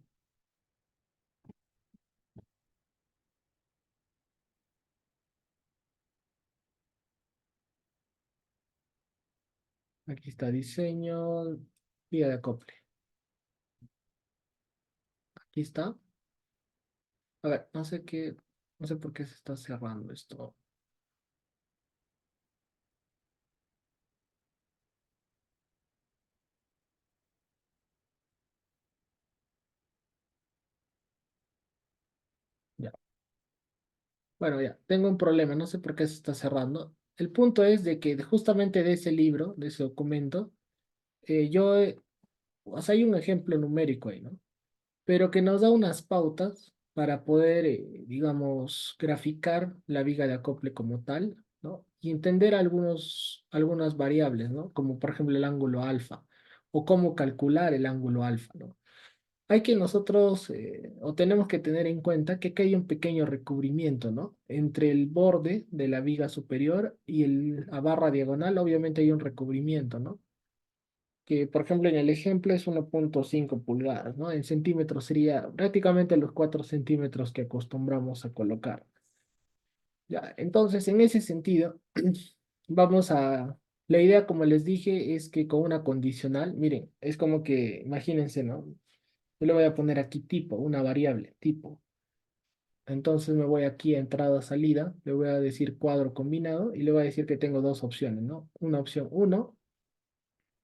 Aquí está diseño, viga de acople. Aquí está. A ver, no sé qué, no sé por qué se está cerrando esto. Ya. Bueno, ya, tengo un problema, no sé por qué se está cerrando. El punto es de que justamente de ese libro, de ese documento, o sea, hay un ejemplo numérico ahí, ¿no? Pero que nos da unas pautas para poder, digamos, graficar la viga de acople como tal, ¿no? Y entender algunas variables, ¿no? Como por ejemplo el ángulo alfa o cómo calcular el ángulo alfa, ¿no? Hay que nosotros, o tenemos que tener en cuenta que aquí hay un pequeño recubrimiento, ¿no? Entre el borde de la viga superior y la barra diagonal, obviamente hay un recubrimiento, ¿no? Que por ejemplo en el ejemplo es 1,5 pulgadas, ¿no? En centímetros sería prácticamente los 4 centímetros que acostumbramos a colocar. Ya, entonces en ese sentido, vamos a... La idea, como les dije, es que con una condicional, miren, es como que, imagínense, ¿no? Yo le voy a poner aquí tipo, una variable, tipo. Entonces me voy aquí a entrada, salida, le voy a decir cuadro combinado y le voy a decir que tengo dos opciones, ¿no? Una opción uno,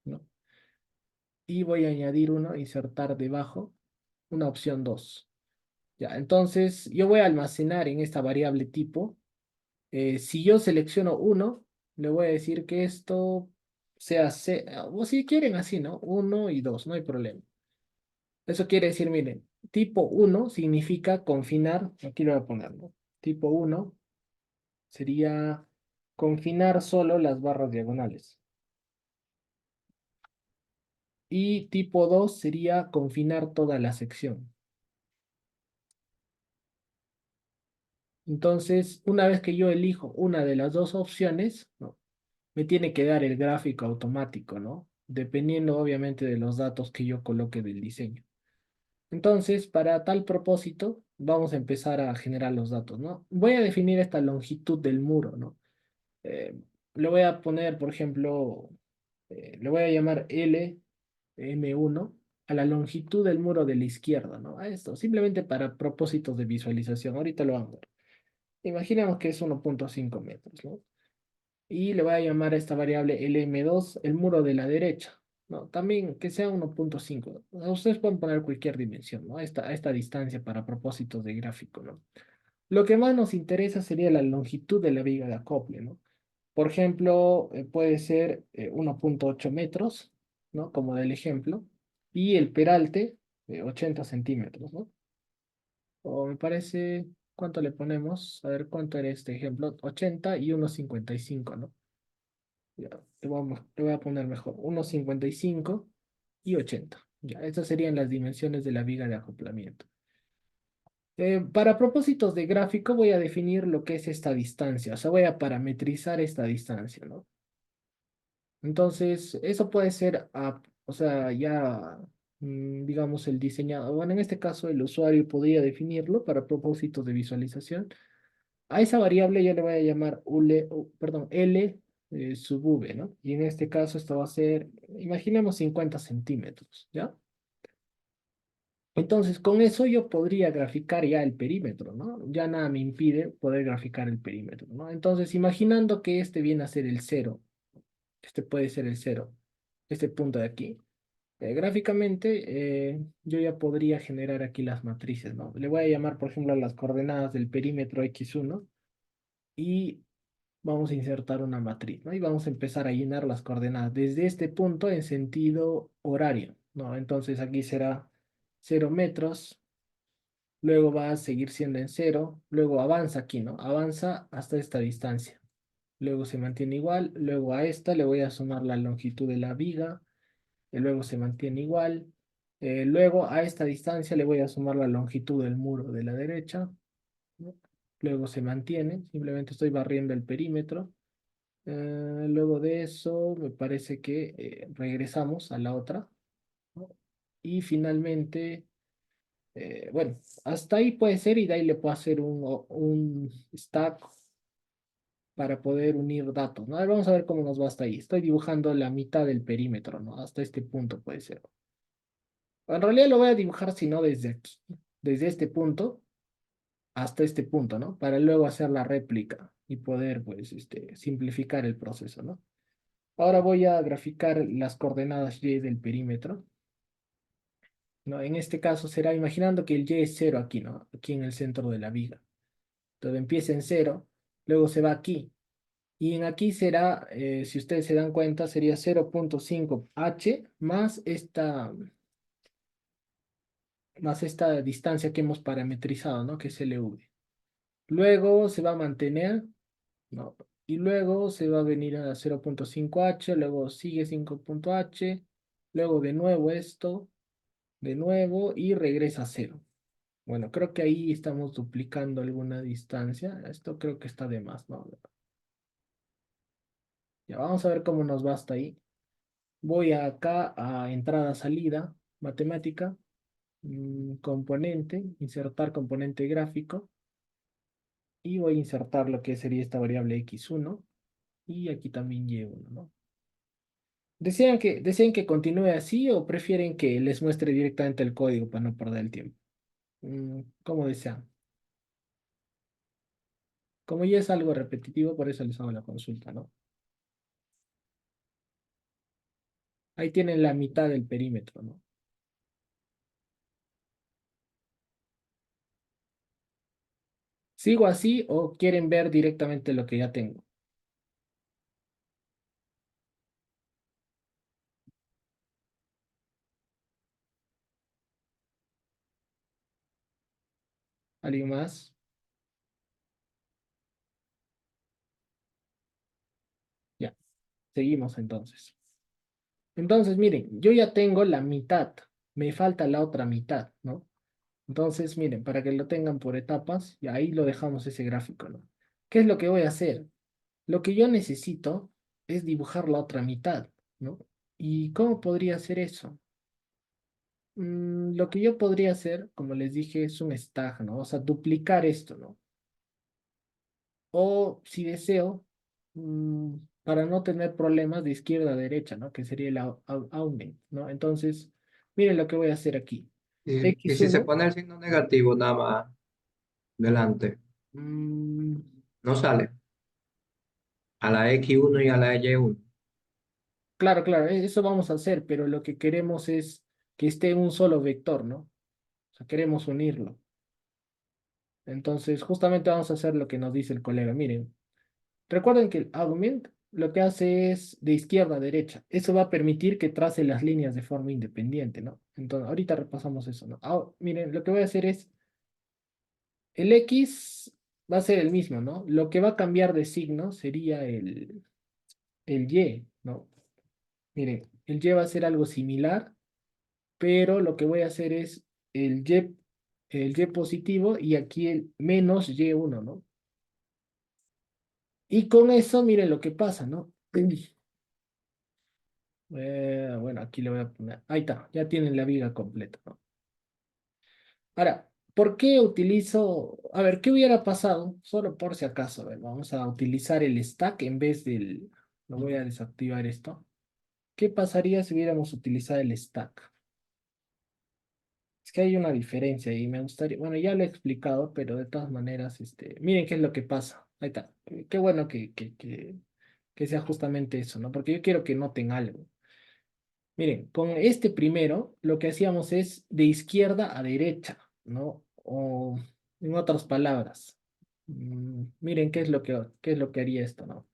¿no? Y voy a añadir uno, insertar debajo, una opción 2. Ya, entonces yo voy a almacenar en esta variable tipo. Si yo selecciono uno, le voy a decir que esto sea C, o si quieren así, ¿no? Uno y dos, no hay problema. Eso quiere decir, miren, tipo uno significa confinar, aquí lo voy a poner, ¿no? Tipo uno sería confinar solo las barras diagonales. Y tipo 2 sería confinar toda la sección. Entonces, una vez que yo elijo una de las dos opciones, ¿no? Me tiene que dar el gráfico automático, ¿no? Dependiendo obviamente de los datos que yo coloque del diseño. Entonces, para tal propósito, vamos a empezar a generar los datos, ¿no? Voy a definir esta longitud del muro, ¿no? Eh, Le voy a poner, por ejemplo, le voy a llamar LM1 a la longitud del muro de la izquierda, ¿no? A esto, simplemente para propósitos de visualización. Ahorita lo vamos a ver. Imaginemos que es 1,5 metros, ¿no? Y le voy a llamar a esta variable LM2 el muro de la derecha, ¿no? También que sea 1,5. Ustedes pueden poner cualquier dimensión, ¿no? A esta distancia para propósitos de gráfico, ¿no? Lo que más nos interesa sería la longitud de la viga de acople, ¿no? Por ejemplo, puede ser 1,8 metros, ¿no? Como del ejemplo, y el peralte 80 centímetros, ¿no? O me parece, ¿cuánto le ponemos? A ver, ¿cuánto era este ejemplo? 80 y 1,55, ¿no? Ya, le voy a poner mejor, 1,55 y 80. Ya, estas serían las dimensiones de la viga de acoplamiento. Para propósitos de gráfico voy a definir lo que es esta distancia, o sea, voy a parametrizar esta distancia, ¿no? Entonces, eso puede ser, o sea, ya, digamos, el diseñador, bueno, en este caso el usuario podría definirlo para propósitos de visualización. A esa variable yo le voy a llamar perdón, L sub V, ¿no? Y en este caso esto va a ser, imaginemos 50 centímetros, ¿ya? Entonces, con eso yo podría graficar ya el perímetro, ¿no? Ya nada me impide poder graficar el perímetro, ¿no? Entonces, imaginando que este viene a ser el cero, este puede ser el cero, este punto de aquí. Gráficamente, yo ya podría generar aquí las matrices, ¿no? Le voy a llamar, por ejemplo, a las coordenadas del perímetro x1 y vamos a insertar una matriz, ¿no? Y vamos a empezar a llenar las coordenadas desde este punto en sentido horario, ¿no? Entonces aquí será 0 metros, luego va a seguir siendo en 0, luego avanza aquí, ¿no? Avanza hasta esta distancia. Luego se mantiene igual, luego a esta le voy a sumar la longitud de la viga, y luego se mantiene igual. Luego a esta distancia le voy a sumar la longitud del muro de la derecha, ¿no? Luego se mantiene, simplemente estoy barriendo el perímetro. Luego de eso, me parece que regresamos a la otra, ¿no? Y finalmente, bueno, hasta ahí puede ser y de ahí le puedo hacer un stack para poder unir datos, ¿no? A ver, vamos a ver cómo nos va hasta ahí. Estoy dibujando la mitad del perímetro, ¿no? Hasta este punto puede ser. En realidad lo voy a dibujar, si no, desde aquí, desde este punto hasta este punto, ¿no? Para luego hacer la réplica y poder, pues, simplificar el proceso, ¿no? Ahora voy a graficar las coordenadas y del perímetro, ¿no? En este caso será imaginando que el y es 0 aquí, ¿no? Aquí en el centro de la viga. Entonces empieza en 0, luego se va aquí. Y en aquí será, si ustedes se dan cuenta, sería 0,5h más esta distancia que hemos parametrizado, ¿no? Que es LV. Luego se va a mantener, ¿no? Y luego se va a venir a 0,5h, luego sigue 5,h, luego de nuevo esto, de nuevo y regresa a 0. Bueno, creo que ahí estamos duplicando alguna distancia. Esto creo que está de más, ¿no? Ya vamos a ver cómo nos va hasta ahí. Voy acá a entrada, salida, matemática, componente, insertar componente gráfico y voy a insertar lo que sería esta variable x1 y aquí también y1, ¿no? ¿Desean que continúe así o prefieren que les muestre directamente el código para no perder el tiempo? ¿Cómo desean? Como ya es algo repetitivo, por eso les hago la consulta, ¿no? Ahí tienen la mitad del perímetro, ¿no? ¿Sigo así o quieren ver directamente lo que ya tengo? ¿Alguien más? Ya, seguimos entonces. Entonces, miren, yo ya tengo la mitad, me falta la otra mitad, ¿no? Entonces, miren, para que lo tengan por etapas, y ahí lo dejamos ese gráfico, ¿no? ¿Qué es lo que voy a hacer? Lo que yo necesito es dibujar la otra mitad, ¿no? ¿Y cómo podría hacer eso? Lo que yo podría hacer, como les dije, es un stack, ¿no? O sea, duplicar esto, ¿no? O si deseo, para no tener problemas de izquierda a derecha, ¿no? Que sería el augment, ¿no? Entonces, miren lo que voy a hacer aquí. Y si se X1, pone el signo negativo nada más delante, mm, no sale. A la X1 y a la Y1. claro, claro, eso vamos a hacer, pero lo que queremos es que esté en un solo vector, ¿no? O sea, queremos unirlo. Entonces, justamente vamos a hacer lo que nos dice el colega. Miren, recuerden que el augment lo que hace es de izquierda a derecha. Eso va a permitir que trace las líneas de forma independiente, ¿no? Entonces, ahorita repasamos eso, ¿no? Miren, lo que voy a hacer es, el X va a ser el mismo, ¿no? Lo que va a cambiar de signo sería el Y, ¿no? Miren, el Y va a ser algo similar, pero lo que voy a hacer es el Y positivo y aquí el menos Y1, ¿no? Y con eso, miren lo que pasa, ¿no? Bueno, aquí le voy a poner. Ahí está, ya tienen la viga completa, ¿no? Ahora, ¿por qué utilizo? A ver, ¿qué hubiera pasado? Solo por si acaso, a ver, vamos a utilizar el stack en vez del. Lo voy a desactivar esto. ¿Qué pasaría si hubiéramos utilizado el stack? Es que hay una diferencia y me gustaría. Bueno, ya lo he explicado, pero de todas maneras, miren qué es lo que pasa. Ahí está. Qué bueno que sea justamente eso, ¿no? Porque yo quiero que noten algo. Miren, con este primero, lo que hacíamos es de izquierda a derecha, ¿no? O en otras palabras, miren qué es lo que haría esto, ¿no?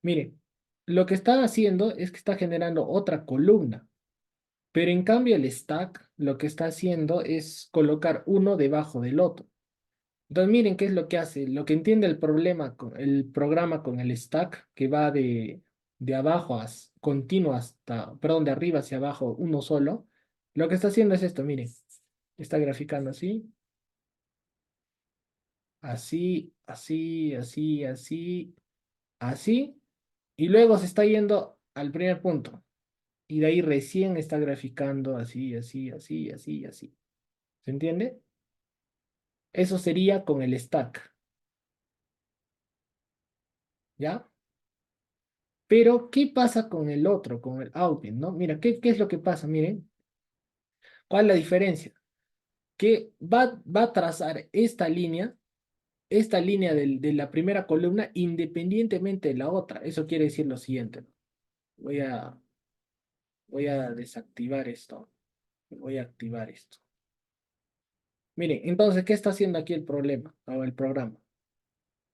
Miren, lo que está haciendo es que está generando otra columna. Pero en cambio el stack lo que está haciendo es colocar uno debajo del otro. Entonces miren qué es lo que hace. Lo que entiende el problema con el programa con el stack que va de abajo continuo hasta, perdón, de arriba hacia abajo uno solo. Lo que está haciendo es esto, miren. Está graficando así. Así, así, así, así, así. Y luego se está yendo al primer punto. Y de ahí recién está graficando así, así, así, así, así. ¿Se entiende? Eso sería con el stack, ¿ya? Pero, ¿qué pasa con el otro, con el output, ¿no? Mira, ¿qué es lo que pasa? Miren, ¿cuál es la diferencia? Que va a trazar esta línea de la primera columna independientemente de la otra. Eso quiere decir lo siguiente, ¿no? Voy a, voy a desactivar esto. Voy a activar esto. Miren, entonces, ¿qué está haciendo aquí el problema o el programa?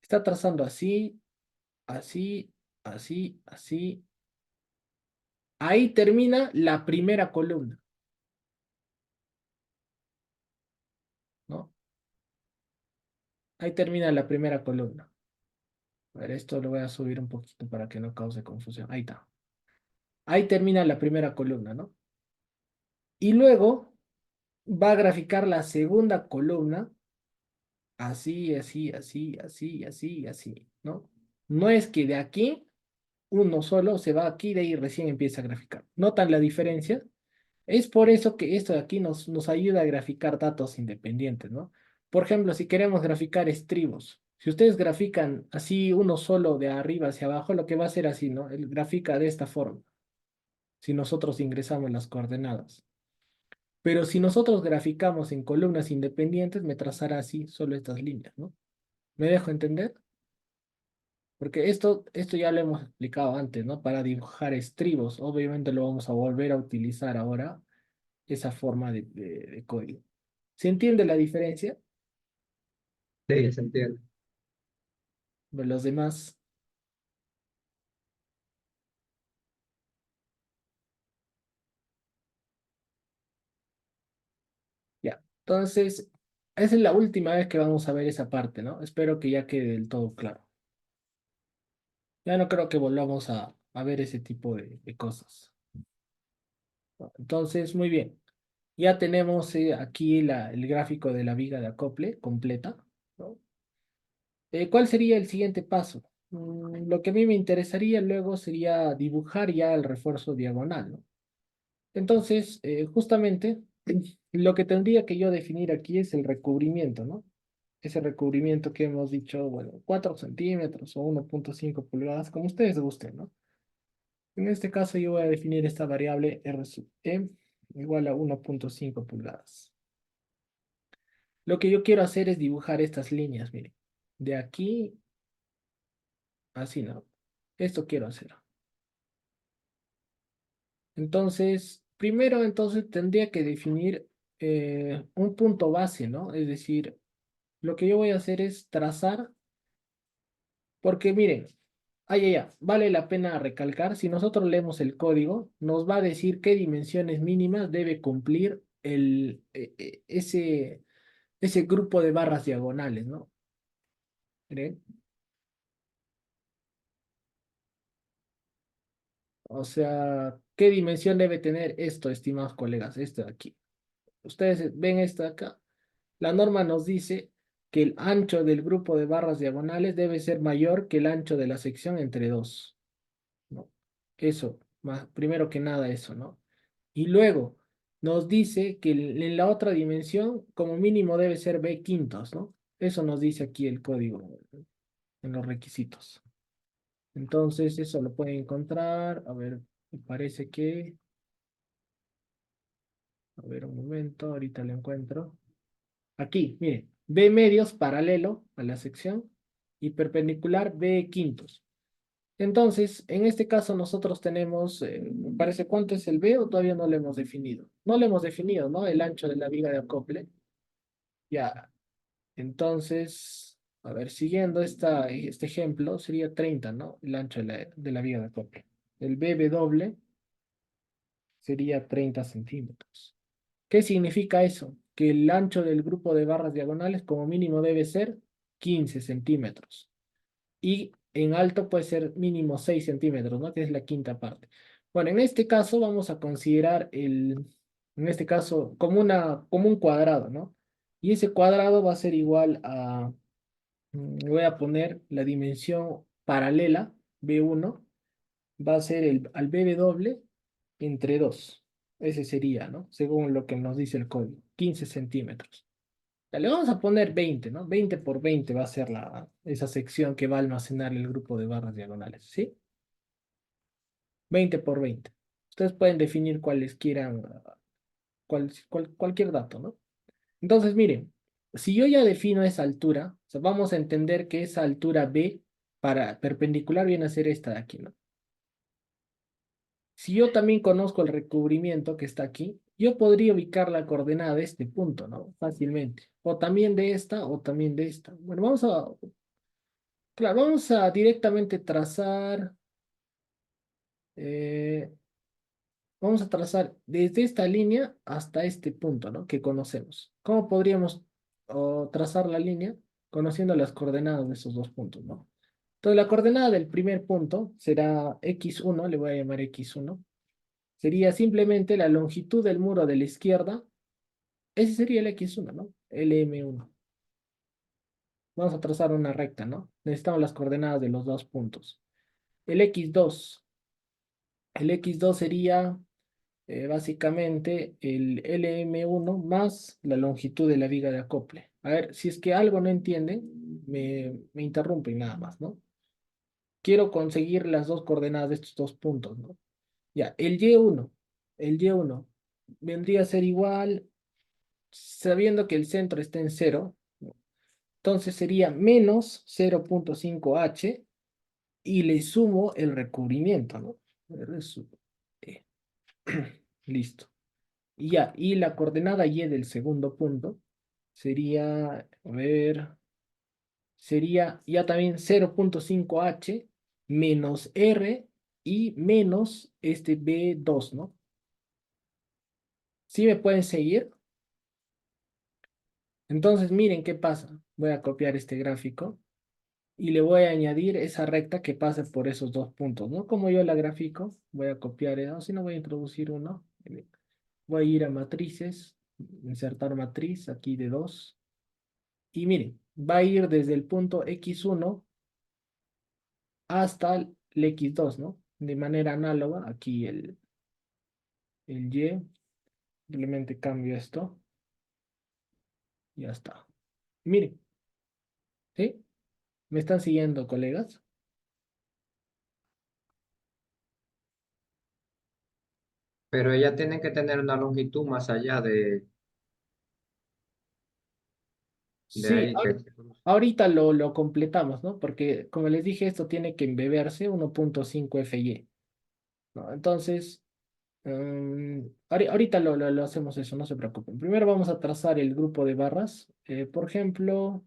Está trazando así, así, así, así. Ahí termina la primera columna, ¿no? Ahí termina la primera columna. A ver, esto lo voy a subir un poquito para que no cause confusión. Ahí está. Ahí termina la primera columna, ¿no? Y luego va a graficar la segunda columna, así, así, así, así, así, así, ¿no? No es que de aquí uno solo se va aquí, de ahí recién empieza a graficar. ¿Notan la diferencia? Es por eso que esto de aquí nos ayuda a graficar datos independientes, ¿no? Por ejemplo, si queremos graficar estribos, si ustedes grafican así uno solo de arriba hacia abajo, lo que va a ser así, ¿no? Él grafica de esta forma, si nosotros ingresamos las coordenadas. Pero si nosotros graficamos en columnas independientes, me trazará así solo estas líneas, ¿no? ¿Me dejo entender? Porque esto ya lo hemos explicado antes, ¿no? Para dibujar estribos, obviamente lo vamos a volver a utilizar ahora, esa forma de código. ¿Se entiende la diferencia? Sí, se entiende. De los demás. Ya. Entonces, esa es la última vez que vamos a ver esa parte, ¿no? Espero que ya quede del todo claro. Ya no creo que volvamos a ver ese tipo de cosas. Entonces, muy bien. Ya tenemos aquí el gráfico de la viga de acople completa, ¿no? ¿Cuál sería el siguiente paso? Lo que a mí me interesaría luego sería dibujar ya el refuerzo diagonal, ¿no? Entonces, justamente, lo que tendría que yo definir aquí es el recubrimiento, ¿no? Ese recubrimiento que hemos dicho, bueno, 4 centímetros o 1,5 pulgadas, como ustedes gusten, ¿no? En este caso yo voy a definir esta variable R sub E igual a 1,5 pulgadas. Lo que yo quiero hacer es dibujar estas líneas, miren. De aquí, así, ¿no? Esto quiero hacer. Entonces, primero entonces tendría que definir un punto base, ¿no? Es decir, lo que yo voy a hacer es trazar, porque miren, vale la pena recalcar, si nosotros leemos el código, nos va a decir qué dimensiones mínimas debe cumplir ese grupo de barras diagonales, ¿no? Miren, o sea, ¿qué dimensión debe tener esto, estimados colegas? Esto de aquí. Ustedes ven esto de acá. La norma nos dice que el ancho del grupo de barras diagonales debe ser mayor que el ancho de la sección entre dos, ¿no? Eso, primero que nada eso, ¿no? Y luego nos dice que en la otra dimensión como mínimo debe ser b quintos, ¿no? Eso nos dice aquí el código en los requisitos. Entonces eso lo pueden encontrar, a ver, me parece que, a ver un momento, ahorita lo encuentro. Aquí, miren, B medios paralelo a la sección y perpendicular B quintos. Entonces, en este caso nosotros tenemos, me parece, ¿cuánto es el B o todavía no lo hemos definido? No lo hemos definido, ¿no? El ancho de la viga de acople. Ya, entonces, A ver, siguiendo este ejemplo, sería 30, ¿no? El ancho de la viga de acople. El BW sería 30 centímetros. ¿Qué significa eso? Que el ancho del grupo de barras diagonales como mínimo debe ser 15 centímetros. Y en alto puede ser mínimo 6 centímetros, ¿no? Que es la quinta parte. Bueno, en este caso vamos a considerar en este caso, como un cuadrado, ¿no? Y ese cuadrado va a ser igual a, voy a poner la dimensión paralela, B1, va a ser al BW entre 2. Ese sería, ¿no? Según lo que nos dice el código, 15 centímetros. Ya, le vamos a poner 20, ¿no? 20 por 20 va a ser esa sección que va a almacenar el grupo de barras diagonales, ¿sí? 20 por 20. Ustedes pueden definir cuáles quieran, cualquier dato, ¿no? Entonces, miren, si yo ya defino esa altura, o sea, vamos a entender que esa altura B para perpendicular viene a ser esta de aquí, ¿no? Si yo también conozco el recubrimiento que está aquí, yo podría ubicar la coordenada de este punto, ¿no? Fácilmente. O también de esta, o también de esta. Bueno, claro, vamos a directamente trazar, eh, vamos a trazar desde esta línea hasta este punto, ¿no? Que conocemos. ¿Cómo podríamos trazar la línea? Conociendo las coordenadas de esos dos puntos, ¿no? Entonces, la coordenada del primer punto será x1, le voy a llamar x1. Sería simplemente la longitud del muro de la izquierda. Ese sería el x1, ¿no? El m1. Vamos a trazar una recta, ¿no? Necesitamos las coordenadas de los dos puntos. El x2. El x2 sería básicamente el LM1 más la longitud de la viga de acople. A ver, si es que algo no entienden, me interrumpen nada más, ¿no? Quiero conseguir las dos coordenadas de estos dos puntos, ¿no? Ya, el Y1 vendría a ser igual, sabiendo que el centro está en 0, ¿no? Entonces sería menos 0,5h y le sumo el recubrimiento, ¿no? Eh, Listo. Y ya, y la coordenada Y del segundo punto sería, a ver, sería ya también 0,5h menos R y menos este B2, ¿no? ¿Sí me pueden seguir? Entonces, miren qué pasa. Voy a copiar este gráfico y le voy a añadir esa recta que pasa por esos dos puntos, ¿no? Como yo la grafico, voy a copiar, o si no voy a introducir uno. Voy a ir a matrices, insertar matriz aquí de 2. Y miren, va a ir desde el punto x1 hasta el x2, ¿no? De manera análoga, aquí el y, simplemente cambio esto, y ya está. Miren, ¿sí? ¿Me están siguiendo, colegas? Pero ella tiene que tener una longitud más allá de Sí, ahí. Que, ahorita lo completamos, ¿no? Porque, como les dije, esto tiene que embeberse 1,5 FY, ¿no? Entonces, ahorita lo hacemos eso, no se preocupen. Primero vamos a trazar el grupo de barras. Por ejemplo,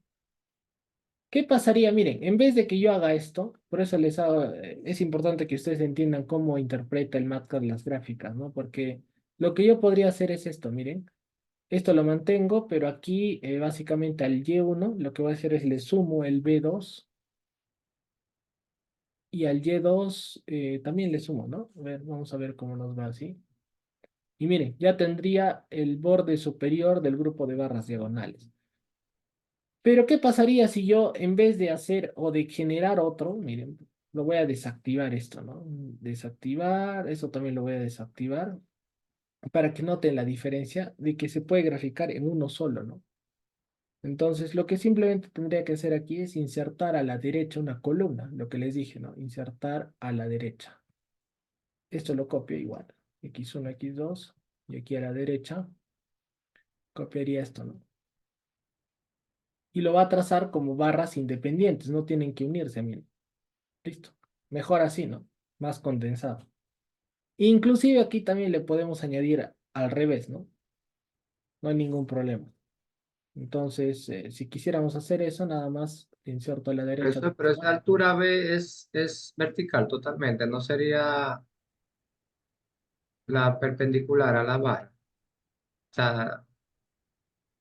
¿qué pasaría? Miren, en vez de que yo haga esto, por eso es importante que ustedes entiendan cómo interpreta el MATLAB las gráficas, ¿no? Porque lo que yo podría hacer es esto, miren. Esto lo mantengo, pero aquí básicamente al Y1 lo que voy a hacer es le sumo el B2 y al Y2 también le sumo, ¿no? A ver, vamos a ver cómo nos va así. Y miren, ya tendría el borde superior del grupo de barras diagonales. Pero ¿qué pasaría si yo en vez de hacer o de generar otro, miren, lo voy a desactivar esto, ¿no? Desactivar, eso también lo voy a desactivar para que noten la diferencia de que se puede graficar en uno solo, ¿no? Entonces, lo que simplemente tendría que hacer aquí es insertar a la derecha una columna, lo que les dije, ¿no? Insertar a la derecha. Esto lo copio igual. X1, X2, y aquí a la derecha copiaría esto, ¿no? Y lo va a trazar como barras independientes, no tienen que unirse, miren. Listo. Mejor así, ¿no? Más condensado. Inclusive aquí también le podemos añadir al revés, ¿no? No hay ningún problema. Entonces, si quisiéramos hacer eso, nada más inserto a la derecha. Pero esa altura B es vertical totalmente, no sería la perpendicular a la barra. O sea,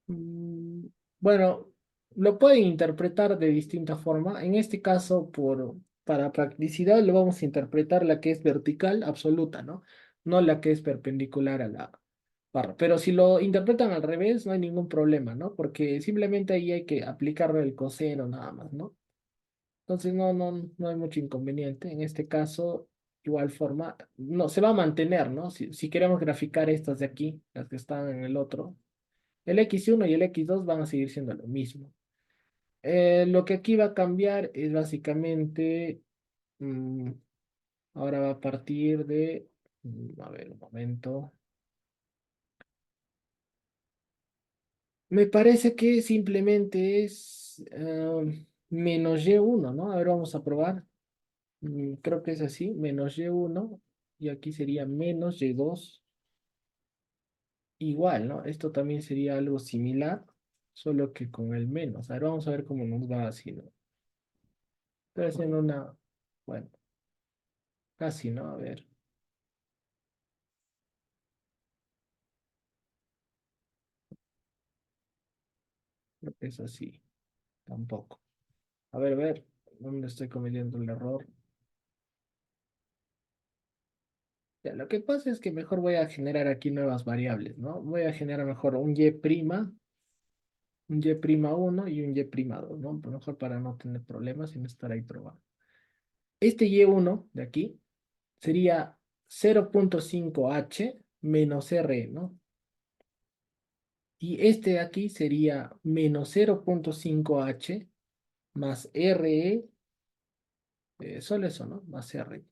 Mm, Bueno, lo pueden interpretar de distinta forma. En este caso, para practicidad, lo vamos a interpretar la que es vertical absoluta, ¿no? No la que es perpendicular a la barra. Pero si lo interpretan al revés, no hay ningún problema, ¿no? Porque simplemente ahí hay que aplicarle el coseno nada más, ¿no? Entonces no hay mucho inconveniente. En este caso, igual forma, no, se va a mantener, ¿no? Si queremos graficar estas de aquí, las que están en el otro. El X1 y el X2 van a seguir siendo lo mismo. Lo que aquí va a cambiar es básicamente, mm, ahora va a partir de, a ver, un momento. Me parece que simplemente es menos Y1, ¿no? A ver, vamos a probar. Creo que es así, menos Y1, y aquí sería menos Y2, igual, ¿no? Esto también sería algo similar, solo que con el menos. A ver, vamos a ver cómo nos va así, ¿no? Estoy haciendo una, bueno, casi, ¿no? A ver, creo que es así, tampoco. A ver, ¿dónde estoy cometiendo el error? Ya, lo que pasa es que mejor voy a generar aquí nuevas variables, ¿no? Voy a generar mejor un un y un y'2, ¿no? Mejor para no tener problemas y no estar ahí probando. Este y1 de aquí sería 0,5h menos r, ¿no? Y este de aquí sería menos 0,5h más re, solo eso, ¿no? Más r.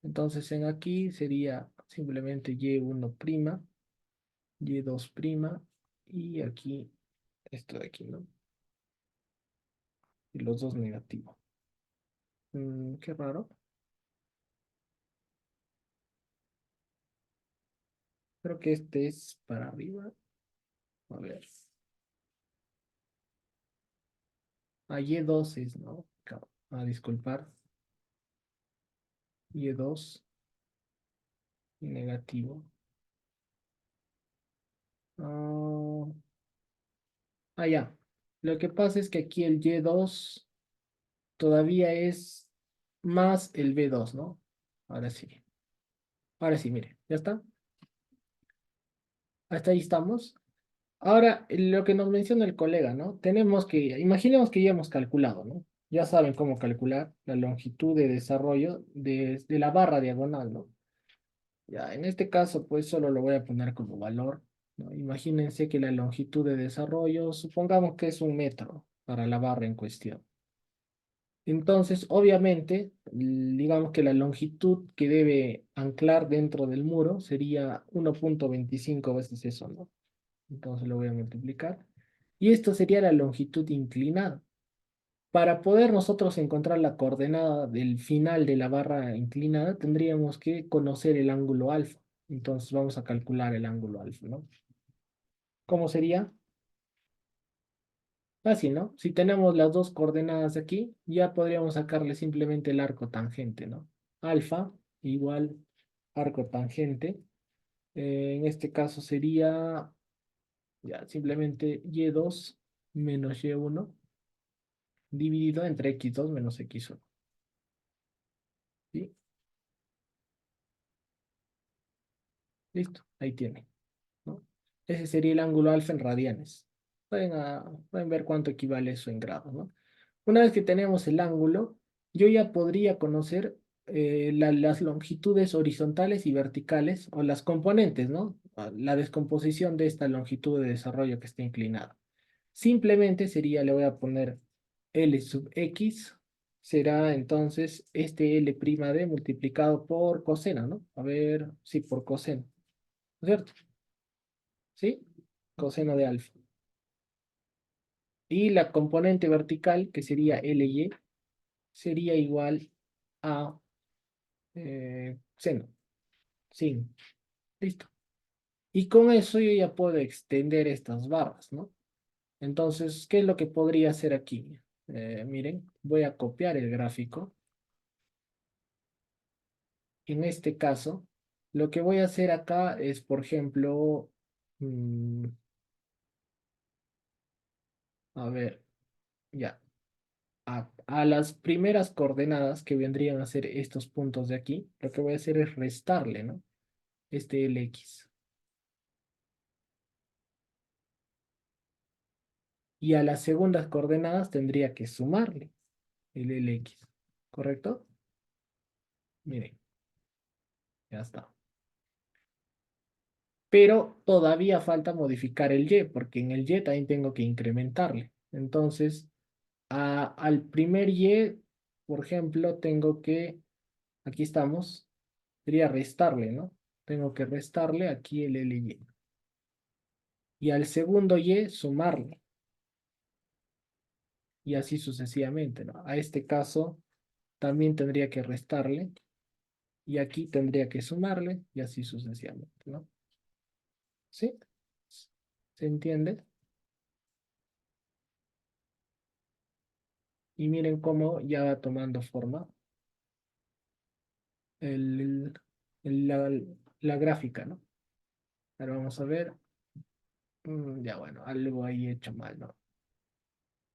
Entonces en aquí sería simplemente y1', y2', y aquí esto de aquí, ¿no? Y los dos negativos. Qué raro. Creo que este es para arriba. A ver. Y2 es, ¿no? Disculpar. Y2 negativo. Ah, ya. Lo que pasa es que aquí el Y2 todavía es más el B2, ¿no? Ahora sí. Ahora sí, mire. ¿Ya está? Hasta ahí estamos. Ahora, lo que nos menciona el colega, ¿no? Imaginemos que ya hemos calculado, ¿no? Ya saben cómo calcular la longitud de desarrollo de la barra diagonal, ¿no? Ya, en este caso, pues solo lo voy a poner como valor, ¿no? Imagínense que la longitud de desarrollo, supongamos que es 1 metro para la barra en cuestión. Entonces, obviamente, digamos que la longitud que debe anclar dentro del muro sería 1,25 veces eso, ¿no? Entonces lo voy a multiplicar. Y esto sería la longitud inclinada. Para poder nosotros encontrar la coordenada del final de la barra inclinada, tendríamos que conocer el ángulo alfa. Entonces vamos a calcular el ángulo alfa, ¿no? ¿Cómo sería? Fácil, ¿no? Si tenemos las dos coordenadas aquí, ya podríamos sacarle simplemente el arco tangente, ¿no? Alfa igual arco tangente. En este caso sería ya simplemente y2 menos y1 dividido entre x2 menos x1. ¿Sí? Listo, ahí tiene, ¿no? Ese sería el ángulo alfa en radianes. Pueden ver cuánto equivale eso en grados, ¿no? Una vez que tenemos el ángulo, yo ya podría conocer las longitudes horizontales y verticales, o las componentes, ¿no? La descomposición de esta longitud de desarrollo que está inclinada. Simplemente sería, le voy a poner L sub X, será entonces este L' D multiplicado por coseno, ¿no? A ver, sí, por coseno, ¿no es cierto? ¿Sí? Coseno de alfa. Y la componente vertical, que sería LY, sería igual a seno, sin. Listo. Y con eso yo ya puedo extender estas barras, ¿no? Entonces, ¿qué es lo que podría hacer aquí? Miren, voy a copiar el gráfico. En este caso, lo que voy a hacer acá es, por ejemplo, mm, a ver, ya, a las primeras coordenadas que vendrían a ser estos puntos de aquí, lo que voy a hacer es restarle, ¿no? Este LX. Y a las segundas coordenadas tendría que sumarle el LX, ¿correcto? Miren, ya está. Pero todavía falta modificar el Y, porque en el Y también tengo que incrementarle. Entonces, al primer Y, por ejemplo, tengo que, aquí estamos, sería restarle, ¿no? Tengo que restarle aquí el LY. Y al segundo Y, sumarle. Y así sucesivamente, ¿no? A este caso, también tendría que restarle. Y aquí tendría que sumarle. Y así sucesivamente, ¿no? ¿Sí? ¿Se entiende? Y miren cómo ya va tomando forma el, la gráfica, ¿no? Ahora vamos a ver. Ya bueno, algo ahí hecho mal, ¿no?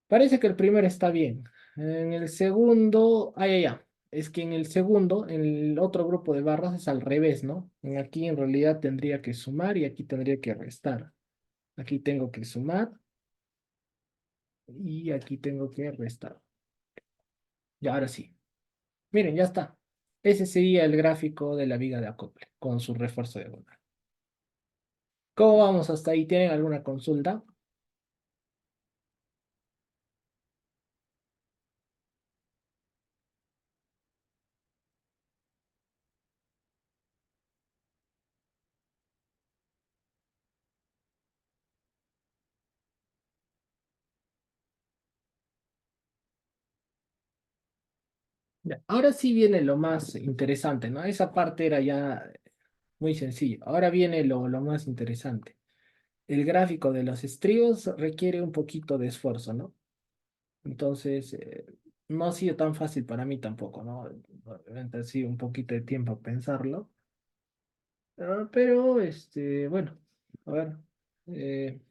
Parece que el primero está bien. En el segundo, ya. Es que en el segundo, en el otro grupo de barras es al revés, ¿no? Aquí en realidad tendría que sumar y aquí tendría que restar. Aquí tengo que sumar y aquí tengo que restar. Y ahora sí. Miren, ya está. Ese sería el gráfico de la viga de acople con su refuerzo diagonal. ¿Cómo vamos hasta ahí? ¿Tienen alguna consulta? Ya, ahora sí viene lo más interesante, ¿no? Esa parte era ya muy sencillo. Ahora viene lo más interesante. El gráfico de los estribos requiere un poquito de esfuerzo, ¿no? Entonces, no ha sido tan fácil para mí tampoco, ¿no? Obviamente ha sido un poquito de tiempo pensarlo. Pero, bueno, a ver. eh,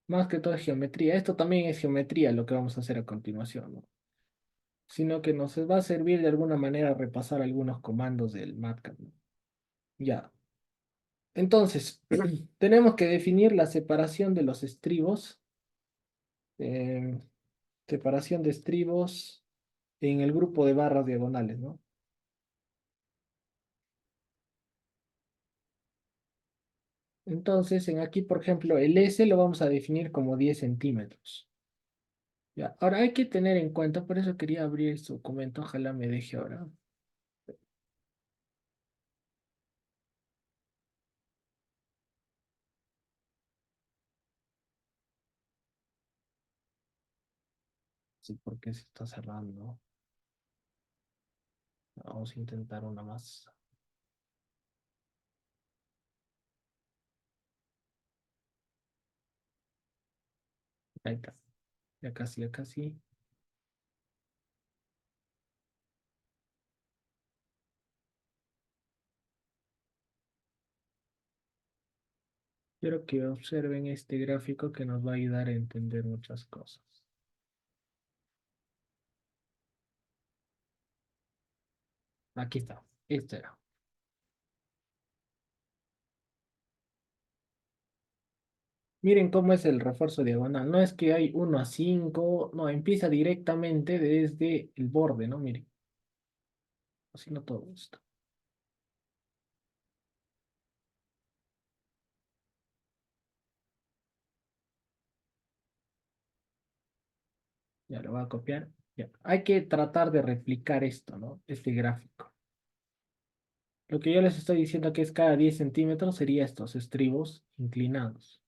Más que todo es geometría. Esto también es geometría lo que vamos a hacer a continuación, ¿no? Sino que nos va a servir de alguna manera repasar algunos comandos del MATLAB, ¿no? Ya. Entonces, tenemos que definir la separación de los estribos. eh, Separación de estribos en el grupo de barras diagonales, ¿no? Entonces, en aquí, por ejemplo, el S lo vamos a definir como 10 centímetros. Ya. Ahora hay que tener en cuenta, por eso quería abrir este documento, ojalá me deje ahora. Sí, porque se está cerrando. Vamos a intentar una más. Ahí está. Ya casi, ya casi. Quiero que observen este gráfico que nos va a ayudar a entender muchas cosas. Aquí está. Este era. Miren cómo es el refuerzo diagonal. No es que hay 1 a 5. No, empieza directamente desde el borde, ¿no? Miren. Así no todo esto. Ya lo voy a copiar. Ya. Hay que tratar de replicar esto, ¿no? Este gráfico. Lo que yo les estoy diciendo que es cada 10 centímetros sería estos estribos inclinados.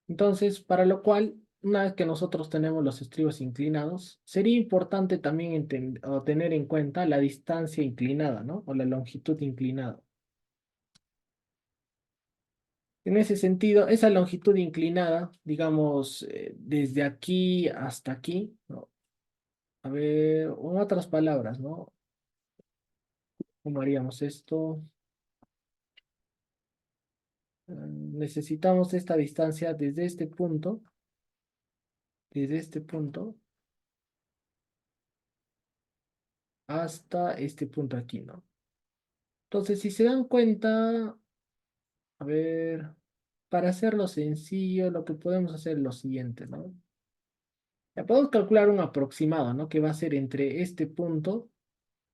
Entonces, para lo cual, una vez que nosotros tenemos los estribos inclinados, sería importante también o tener en cuenta la distancia inclinada, ¿no? O la longitud inclinada. En ese sentido, esa longitud inclinada, digamos, desde aquí hasta aquí, ¿no? A ver, en otras palabras, ¿no? ¿Cómo haríamos esto? Necesitamos esta distancia desde este punto hasta este punto aquí, ¿no? Entonces, si se dan cuenta, a ver, para hacerlo sencillo, lo que podemos hacer es lo siguiente, ¿no? Ya podemos calcular un aproximado, ¿no? Que va a ser entre este punto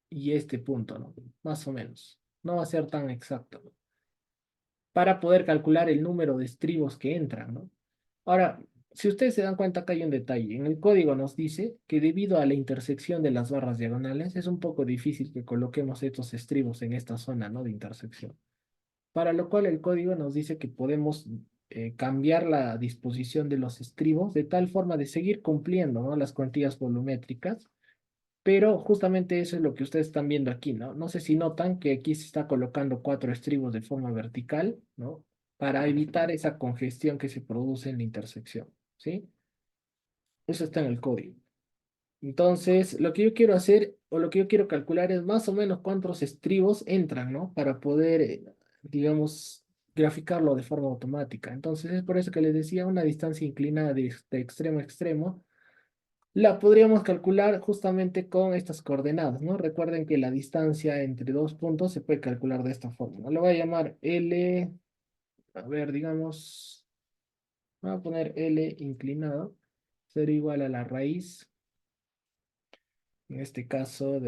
y este punto, ¿no? Más o menos. No va a ser tan exacto, ¿no? Para poder calcular el número de estribos que entran, ¿no? Ahora, si ustedes se dan cuenta, acá hay un detalle. En el código nos dice que debido a la intersección de las barras diagonales, es un poco difícil que coloquemos estos estribos en esta zona, ¿no? De intersección. Para lo cual el código nos dice que podemos cambiar la disposición de los estribos de tal forma de seguir cumpliendo, ¿no? Las cuantías volumétricas, pero justamente eso es lo que ustedes están viendo aquí, ¿no? No sé si notan que aquí se está colocando 4 estribos de forma vertical, ¿no? Para evitar esa congestión que se produce en la intersección, ¿sí? Eso está en el código. Entonces, lo que yo quiero hacer o lo que yo quiero calcular es más o menos cuántos estribos entran, ¿no? Para poder, digamos, graficarlo de forma automática. Entonces, es por eso que les decía una distancia inclinada de extremo a extremo. La podríamos calcular justamente con estas coordenadas, ¿no? Recuerden que la distancia entre dos puntos se puede calcular de esta forma, ¿no? Le voy a llamar L, a ver, digamos, voy a poner L inclinado, será igual a la raíz, en este caso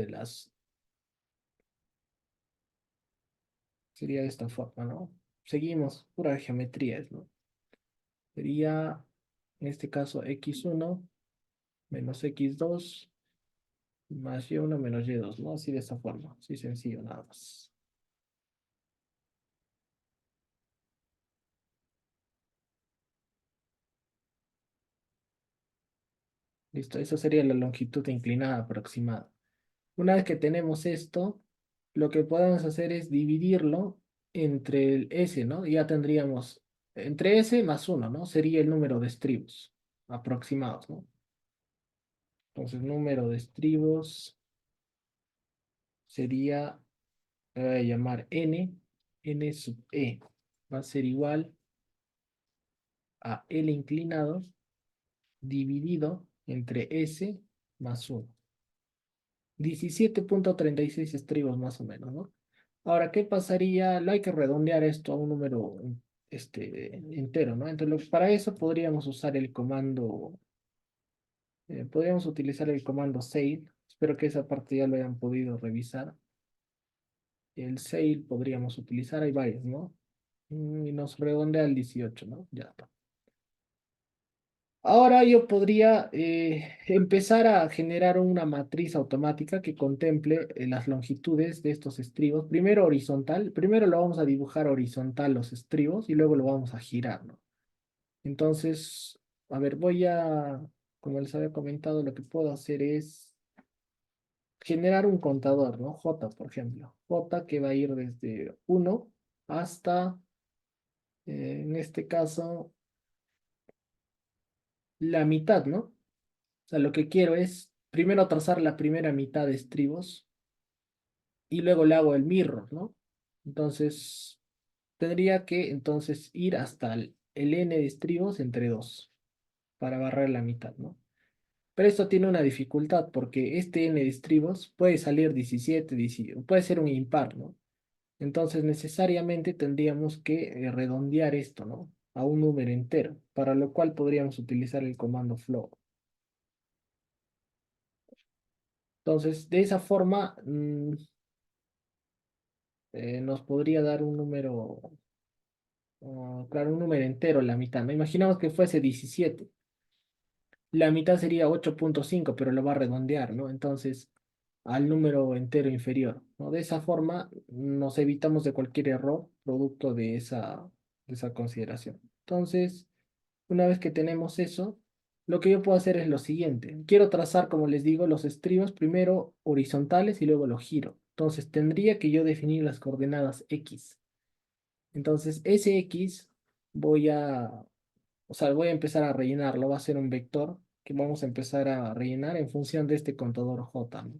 sería de esta forma, ¿no? Seguimos, pura geometría, ¿no? Sería, en este caso, x1 menos x2 más y1 menos y2, ¿no? Así de esta forma, así sencillo, nada más. Listo, esa sería la longitud inclinada aproximada. Una vez que tenemos esto, lo que podemos hacer es dividirlo entre el S, ¿no? Ya tendríamos entre S más 1, ¿no? Sería el número de estribos aproximados, ¿no? Entonces, número de estribos sería, le voy a llamar N sub E. Va a ser igual a L inclinado dividido entre S más 1. 17,36 estribos más o menos, ¿no? Ahora, ¿qué pasaría? Lo hay que redondear esto a un número entero, ¿no? Entonces, para eso podríamos usar el comando, podríamos utilizar el comando sail. Espero que esa parte ya lo hayan podido revisar. El sail podríamos utilizar, hay varios, ¿no? Y nos redondea al 18, ¿no? Ya está. Ahora yo podría empezar a generar una matriz automática que contemple las longitudes de estos estribos. Primero horizontal, primero lo vamos a dibujar horizontal los estribos y luego lo vamos a girar, ¿no? Entonces, a ver, como les había comentado, lo que puedo hacer es generar un contador, ¿no? J, por ejemplo. J que va a ir desde 1 hasta, en este caso, la mitad, ¿no? O sea, lo que quiero es primero trazar la primera mitad de estribos y luego le hago el mirror, ¿no? Entonces, tendría que entonces ir hasta el n de estribos entre 2 para barrer la mitad, ¿no? Pero esto tiene una dificultad porque este n de estribos puede salir 17, 18, puede ser un impar, ¿no? Entonces, necesariamente tendríamos que redondear esto, ¿no? A un número entero, para lo cual podríamos utilizar el comando float. Entonces, de esa forma, nos podría dar un número, claro, un número entero, la mitad, ¿no? Imaginamos que fuese 17. La mitad sería 8,5, pero lo va a redondear, ¿no? Entonces, al número entero inferior, ¿no? De esa forma, nos evitamos de cualquier error producto de esa consideración. Entonces, una vez que tenemos eso, lo que yo puedo hacer es lo siguiente. Quiero trazar, como les digo, los estribos primero horizontales y luego los giro. Entonces, tendría que yo definir las coordenadas X. Entonces, ese X voy a empezar a rellenarlo, va a ser un vector que vamos a empezar a rellenar en función de este contador J, ¿no?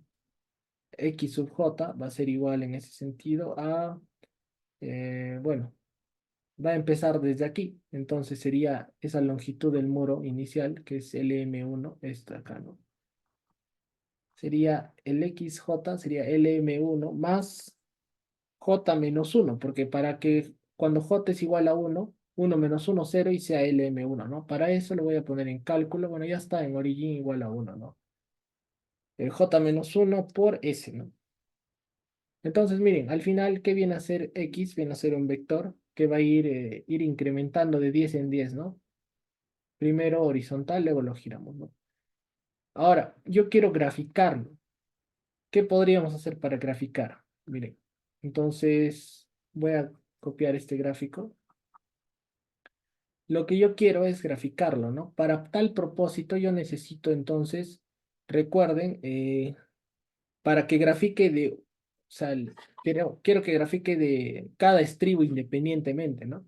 X sub J va a ser igual en ese sentido a, bueno, va a empezar desde aquí, entonces sería esa longitud del muro inicial, que es LM1, esta acá, ¿no? Sería el XJ, sería LM1 más J menos 1, porque para que cuando J es igual a 1, 1 menos 1, 0 y sea LM1, ¿no? Para eso lo voy a poner en cálculo, bueno, ya está en origin igual a 1, ¿no? El J menos 1 por S, ¿no? Entonces, miren, al final, ¿qué viene a ser X? Viene a ser un vector que va a ir incrementando de 10 en 10, ¿no? Primero horizontal, luego lo giramos, ¿no? Ahora, yo quiero graficarlo. ¿Qué podríamos hacer para graficar? Miren, entonces voy a copiar este gráfico. Lo que yo quiero es graficarlo, ¿no? Para tal propósito yo necesito entonces, recuerden, para que grafique o sea, quiero que grafique de cada estribo independientemente, ¿no?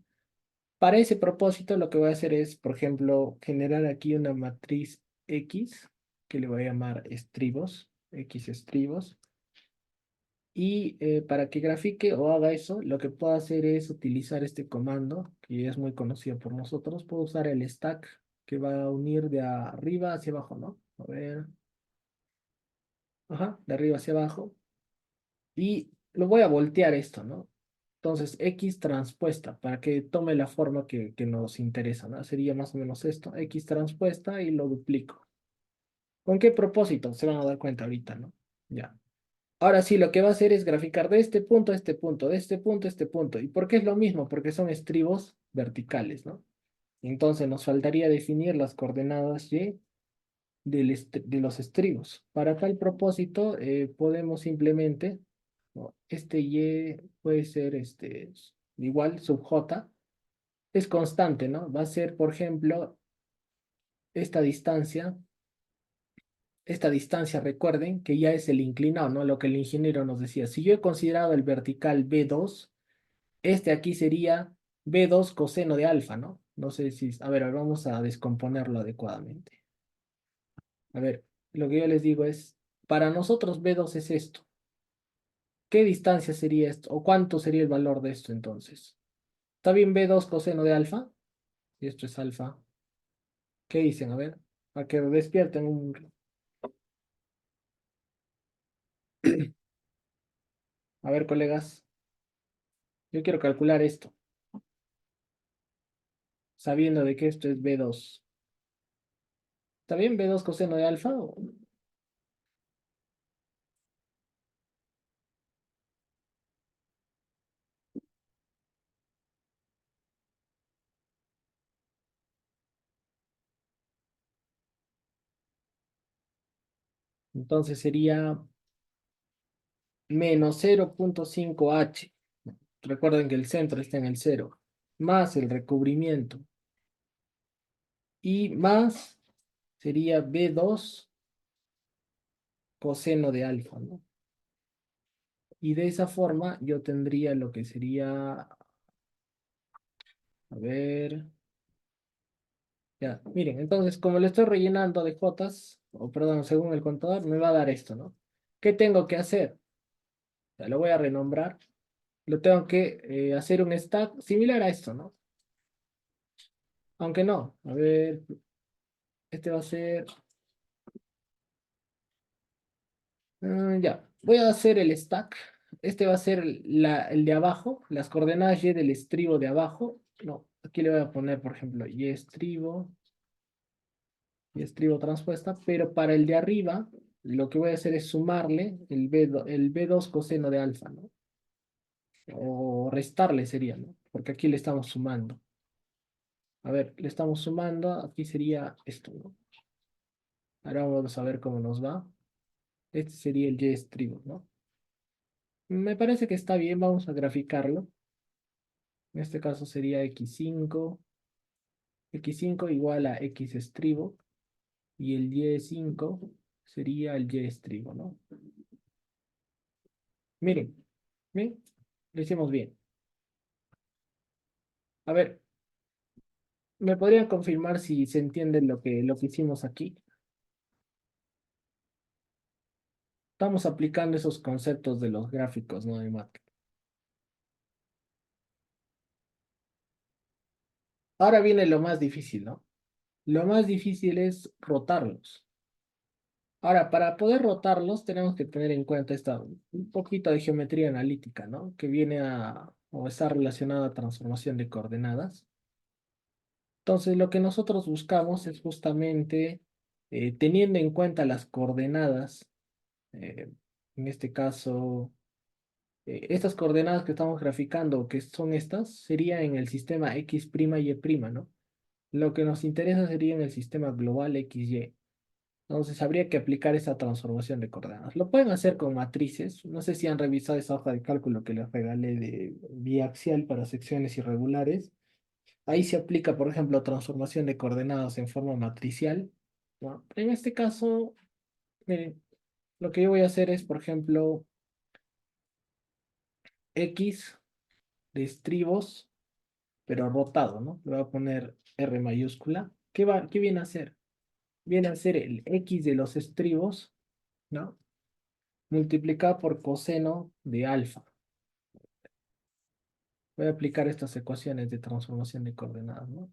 Para ese propósito lo que voy a hacer es, por ejemplo, generar aquí una matriz X, que le voy a llamar estribos, X estribos. Y para que grafique o haga eso, lo que puedo hacer es utilizar este comando, que es muy conocido por nosotros. Puedo usar el stack, que va a unir de arriba hacia abajo, ¿no? A ver. Ajá, de arriba hacia abajo. Y lo voy a voltear esto, ¿no? Entonces, X transpuesta, para que tome la forma que nos interesa, ¿no? Sería más o menos esto, X transpuesta y lo duplico. ¿Con qué propósito? Se van a dar cuenta ahorita, ¿no? Ya. Ahora sí, lo que va a hacer es graficar de este punto a este punto, de este punto a este punto. ¿Y por qué es lo mismo? Porque son estribos verticales, ¿no? Entonces nos faltaría definir las coordenadas Y de los estribos. Para tal propósito, podemos simplemente, ¿no? Este Y puede ser igual, sub J, es constante, ¿no? Va a ser, por ejemplo, esta distancia. Esta distancia, recuerden que ya es el inclinado, ¿no? Lo que el ingeniero nos decía. Si yo he considerado el vertical B2, este aquí sería B2 coseno de alfa, ¿no? No sé si... A ver, vamos a descomponerlo adecuadamente. A ver, lo que yo les digo es, para nosotros B2 es esto. ¿Qué distancia sería esto? ¿O cuánto sería el valor de esto entonces? ¿Está bien B2 coseno de alfa? Y esto es alfa. ¿Qué dicen? A ver, para que despierten un... A ver, colegas, yo quiero calcular esto, sabiendo de que esto es B2. ¿Está bien B2 coseno de alfa? Entonces sería menos 0,5h. Recuerden que el centro está en el 0. Más el recubrimiento. Y más sería B2 coseno de alfa, ¿no? Y de esa forma yo tendría lo que sería, a ver, ya, miren, entonces como le estoy rellenando de jotas, o perdón, según el contador, me va a dar esto, ¿no? ¿Qué tengo que hacer? Ya lo voy a renombrar. Lo tengo que hacer un stack similar a esto, ¿no? Aunque no, a ver, este va a ser, ya, voy a hacer el stack. Este va a ser el de abajo, las coordenadas Y del estribo de abajo. No, aquí le voy a poner, por ejemplo, Y estribo transpuesta, pero para el de arriba, lo que voy a hacer es sumarle el B2 coseno de alfa, ¿no? O restarle sería, ¿no? Porque aquí le estamos sumando. A ver, le estamos sumando, aquí sería esto, ¿no? Ahora vamos a ver cómo nos va. Este sería el Y estribo, ¿no? Me parece que está bien, vamos a graficarlo. En este caso sería x5 igual a x estribo, y el y5 sería el y estribo, ¿no? Miren, ¿ven? Lo hicimos bien. A ver, ¿Me podrían confirmar si se entiende lo que hicimos aquí? Estamos aplicando esos conceptos de los gráficos, ¿no? De Matrix. Ahora viene lo más difícil, ¿no? Lo más difícil es rotarlos. Ahora, para poder rotarlos, tenemos que tener en cuenta un poquito de geometría analítica, ¿no? Que viene o está relacionada a transformación de coordenadas. Entonces, lo que nosotros buscamos es justamente, teniendo en cuenta las coordenadas, eh, en este caso, estas coordenadas que estamos graficando, que son estas, sería en el sistema X' y Y', ¿no? Lo que nos interesa sería en el sistema global XY. Entonces habría que aplicar esa transformación de coordenadas. Lo pueden hacer con matrices. No sé si han revisado esa hoja de cálculo que les regalé de biaxial para secciones irregulares. Ahí se aplica, por ejemplo, transformación de coordenadas en forma matricial, ¿no? En este caso, miren, lo que yo voy a hacer es, por ejemplo, X de estribos, pero rotado, ¿no? Le voy a poner R mayúscula. ¿Qué viene a hacer? Viene a ser el X de los estribos, ¿no? Multiplicado por coseno de alfa. Voy a aplicar estas ecuaciones de transformación de coordenadas, ¿no?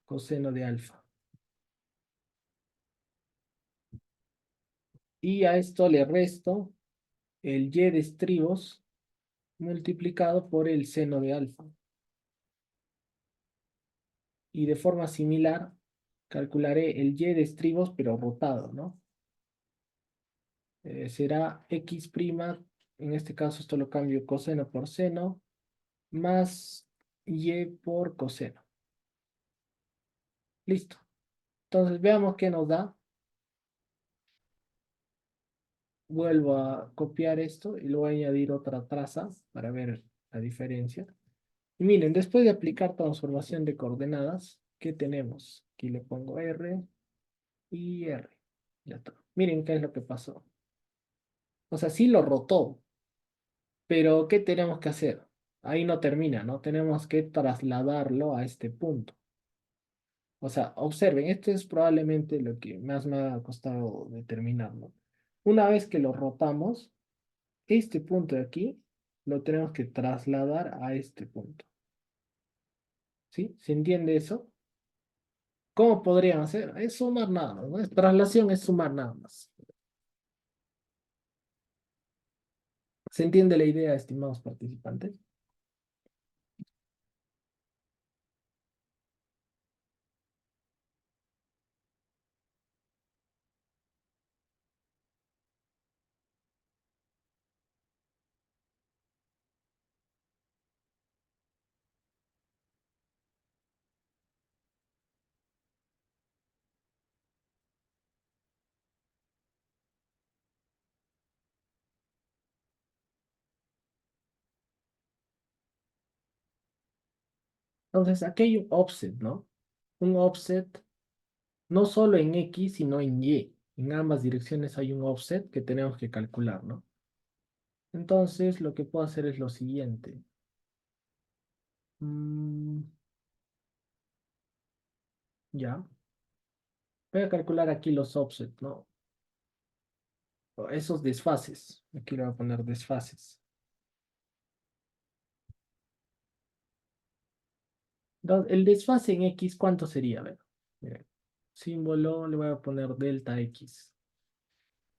Coseno de alfa. Y a esto le resto el y de estribos multiplicado por el seno de alfa. Y de forma similar, calcularé el y de estribos, pero rotado, ¿no? Será x', en este caso esto lo cambio coseno por seno, más y por coseno. Listo. Entonces veamos qué nos da. Vuelvo a copiar esto y le voy a añadir otra traza para ver la diferencia. Y miren, después de aplicar transformación de coordenadas, ¿qué tenemos? Aquí le pongo R y R. Ya está. Miren qué es lo que pasó. O sea, sí lo rotó, pero ¿qué tenemos que hacer? Ahí no termina, ¿no? Tenemos que trasladarlo a este punto. O sea, observen, esto es probablemente lo que más me ha costado determinar, ¿no? Una vez que lo rotamos, este punto de aquí lo tenemos que trasladar a este punto. ¿Sí? ¿Se entiende eso? ¿Cómo podrían hacer? Es sumar nada más, ¿no? Traslación es sumar nada más. ¿Se entiende la idea, estimados participantes? Entonces, aquí hay un offset, ¿no? Un offset no solo en X, sino en Y. En ambas direcciones hay un offset que tenemos que calcular, ¿no? Entonces, lo que puedo hacer es lo siguiente. Mm, ya. Voy a calcular aquí los offsets, ¿no? O esos desfases. Aquí le voy a poner desfases. Entonces, el desfase en X, ¿cuánto sería? A ver, miren. Símbolo, le voy a poner delta X.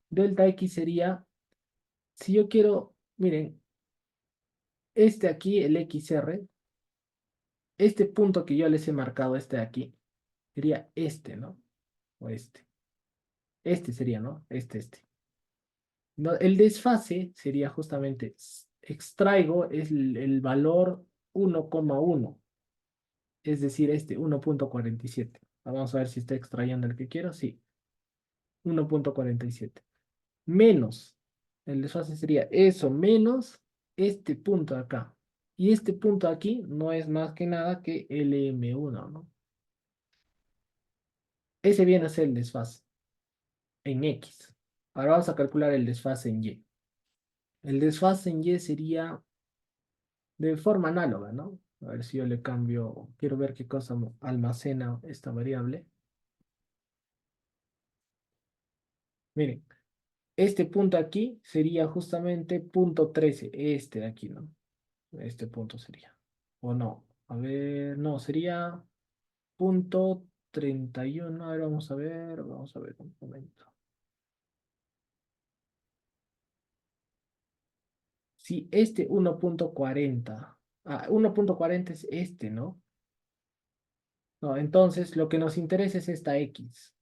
Delta X sería, si yo quiero, miren, este aquí, el XR, este punto que yo les he marcado, este de aquí, sería este, ¿no? O este. Este sería, ¿no? Este. No, el desfase sería justamente, extraigo el valor 1,1, es decir, este 1,47. Vamos a ver si está extrayendo el que quiero, sí, 1,47. Menos, el desfase sería eso, menos este punto de acá. Y este punto aquí no es más que nada que LM1, ¿no? Ese viene a ser el desfase en X. Ahora vamos a calcular el desfase en Y. El desfase en Y sería de forma análoga, ¿no? A ver si yo le cambio, quiero ver qué cosa almacena esta variable. Miren, este punto aquí sería justamente punto 13, este de aquí, ¿no? Este punto sería. O no, a ver, no, sería punto 31. A ver, vamos a ver un momento. Si este 1.40, 1.40 es este, ¿no? No, entonces lo que nos interesa es esta X.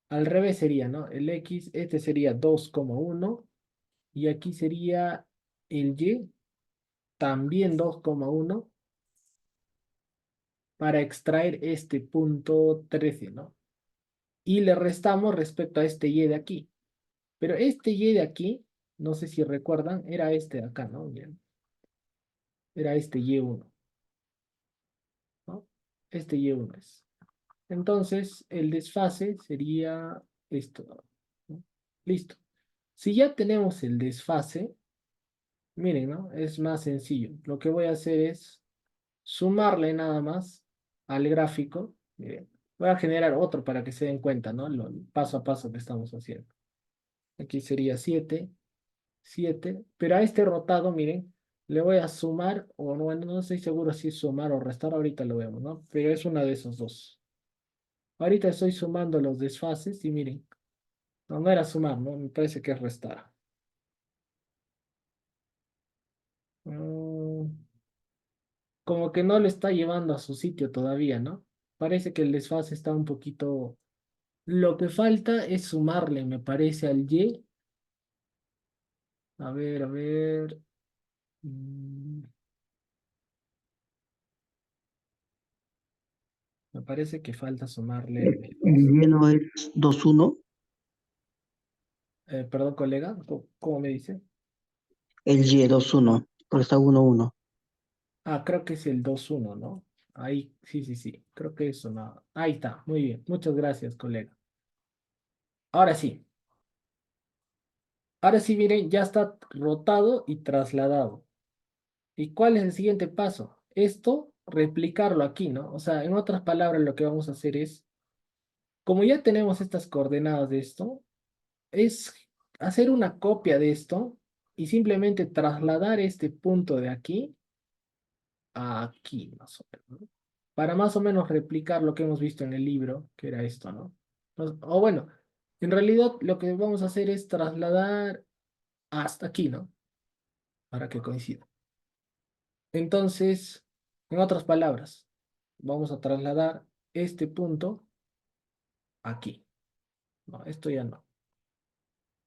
Al revés sería, ¿no? El X, este sería 2,1 y aquí sería el Y, también 2,1 para extraer este punto 13, ¿no? Y le restamos respecto a este Y de aquí. Pero este Y de aquí, no sé si recuerdan, era este de acá, ¿no? Bien. Era este Y1, ¿no? Este Y1 es. Entonces, el desfase sería esto, ¿no? Listo. Si ya tenemos el desfase, miren, ¿no? Es más sencillo. Lo que voy a hacer es sumarle nada más al gráfico. Miren, voy a generar otro para que se den cuenta, ¿no? Lo paso a paso que estamos haciendo. Aquí sería 7, 7, pero a este rotado, miren, le voy a sumar, o no, bueno, no estoy seguro si es sumar o restar, ahorita lo vemos, ¿no? Pero es una de esos dos. Ahorita estoy sumando los desfases y miren, no, no era sumar, ¿no? Me parece que es restar. Mm, como que no le está llevando a su sitio todavía, ¿no? Parece que el desfase está un poquito... Lo que falta es sumarle, me parece, al Y. A ver, a ver. mm, Me parece que falta sumarle el El Y2. lleno es 2-1. Perdón, colega, ¿cómo me dice? El Y 2-1. Por está 1-1. Ah, creo que es el 2-1, ¿no? Ahí, sí, sí, sí. Creo que eso, no. Ahí está, muy bien. Muchas gracias, colega. Ahora sí. Ahora sí, miren, ya está rotado y trasladado. ¿Y cuál es el siguiente paso? Esto, replicarlo aquí, ¿no? O sea, en otras palabras, lo que vamos a hacer es, como ya tenemos estas coordenadas de esto, es hacer una copia de esto y simplemente trasladar este punto de aquí a aquí, más o menos, ¿no? Para más o menos replicar lo que hemos visto en el libro, que era esto, ¿no? O bueno, en realidad lo que vamos a hacer es trasladar hasta aquí, ¿no? Para que coincida. Entonces, en otras palabras, vamos a trasladar este punto aquí. No, esto ya no.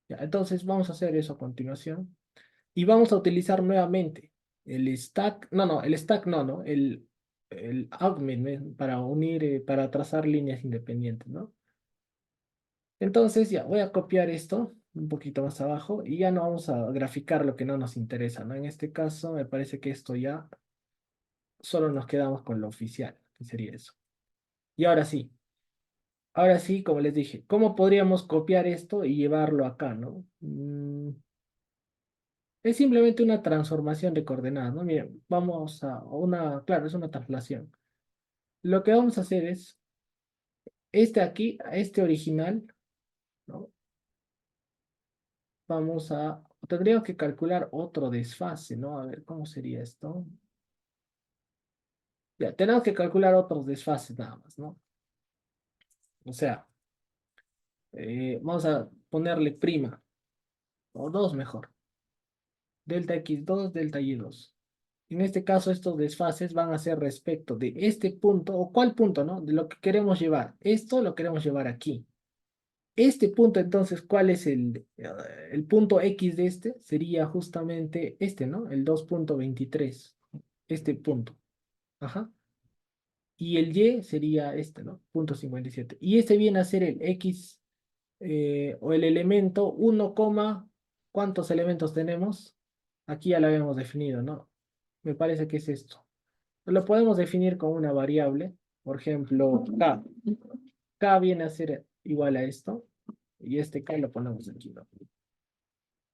Ya, entonces vamos a hacer eso a continuación. Y vamos a utilizar nuevamente el stack, no, el stack no, el augment, para unir, para trazar líneas independientes, ¿no? Entonces ya voy a copiar esto un poquito más abajo y ya no vamos a graficar lo que no nos interesa, ¿no? En este caso me parece que esto ya solo nos quedamos con lo oficial, que sería eso. Y ahora sí, como les dije, ¿cómo podríamos copiar esto y llevarlo acá, ¿no? Es simplemente una transformación de coordenadas, ¿no? Miren, vamos a una, claro, es una traslación. Lo que vamos a hacer es, este aquí, a este original, ¿no? Tendríamos que calcular otro desfase, ¿no? A ver, ¿cómo sería esto? Ya, tenemos que calcular otros desfases nada más, ¿no? O sea, vamos a ponerle prima, o dos mejor. Delta x2, delta y2. En este caso, estos desfases van a ser respecto de este punto, o cuál punto, ¿no? De lo que queremos llevar. Esto lo queremos llevar aquí. Este punto, entonces, ¿cuál es el punto X de este? Sería justamente este, ¿no? El 2,23. Este punto. Ajá. Y el Y sería este, ¿no? Punto 57. Y este viene a ser el X, o el elemento 1, ¿cuántos elementos tenemos? Aquí ya lo habíamos definido, ¿no? Me parece que es esto. Lo podemos definir con una variable, por ejemplo, K. K viene a ser igual a esto, y este K lo ponemos aquí, ¿no?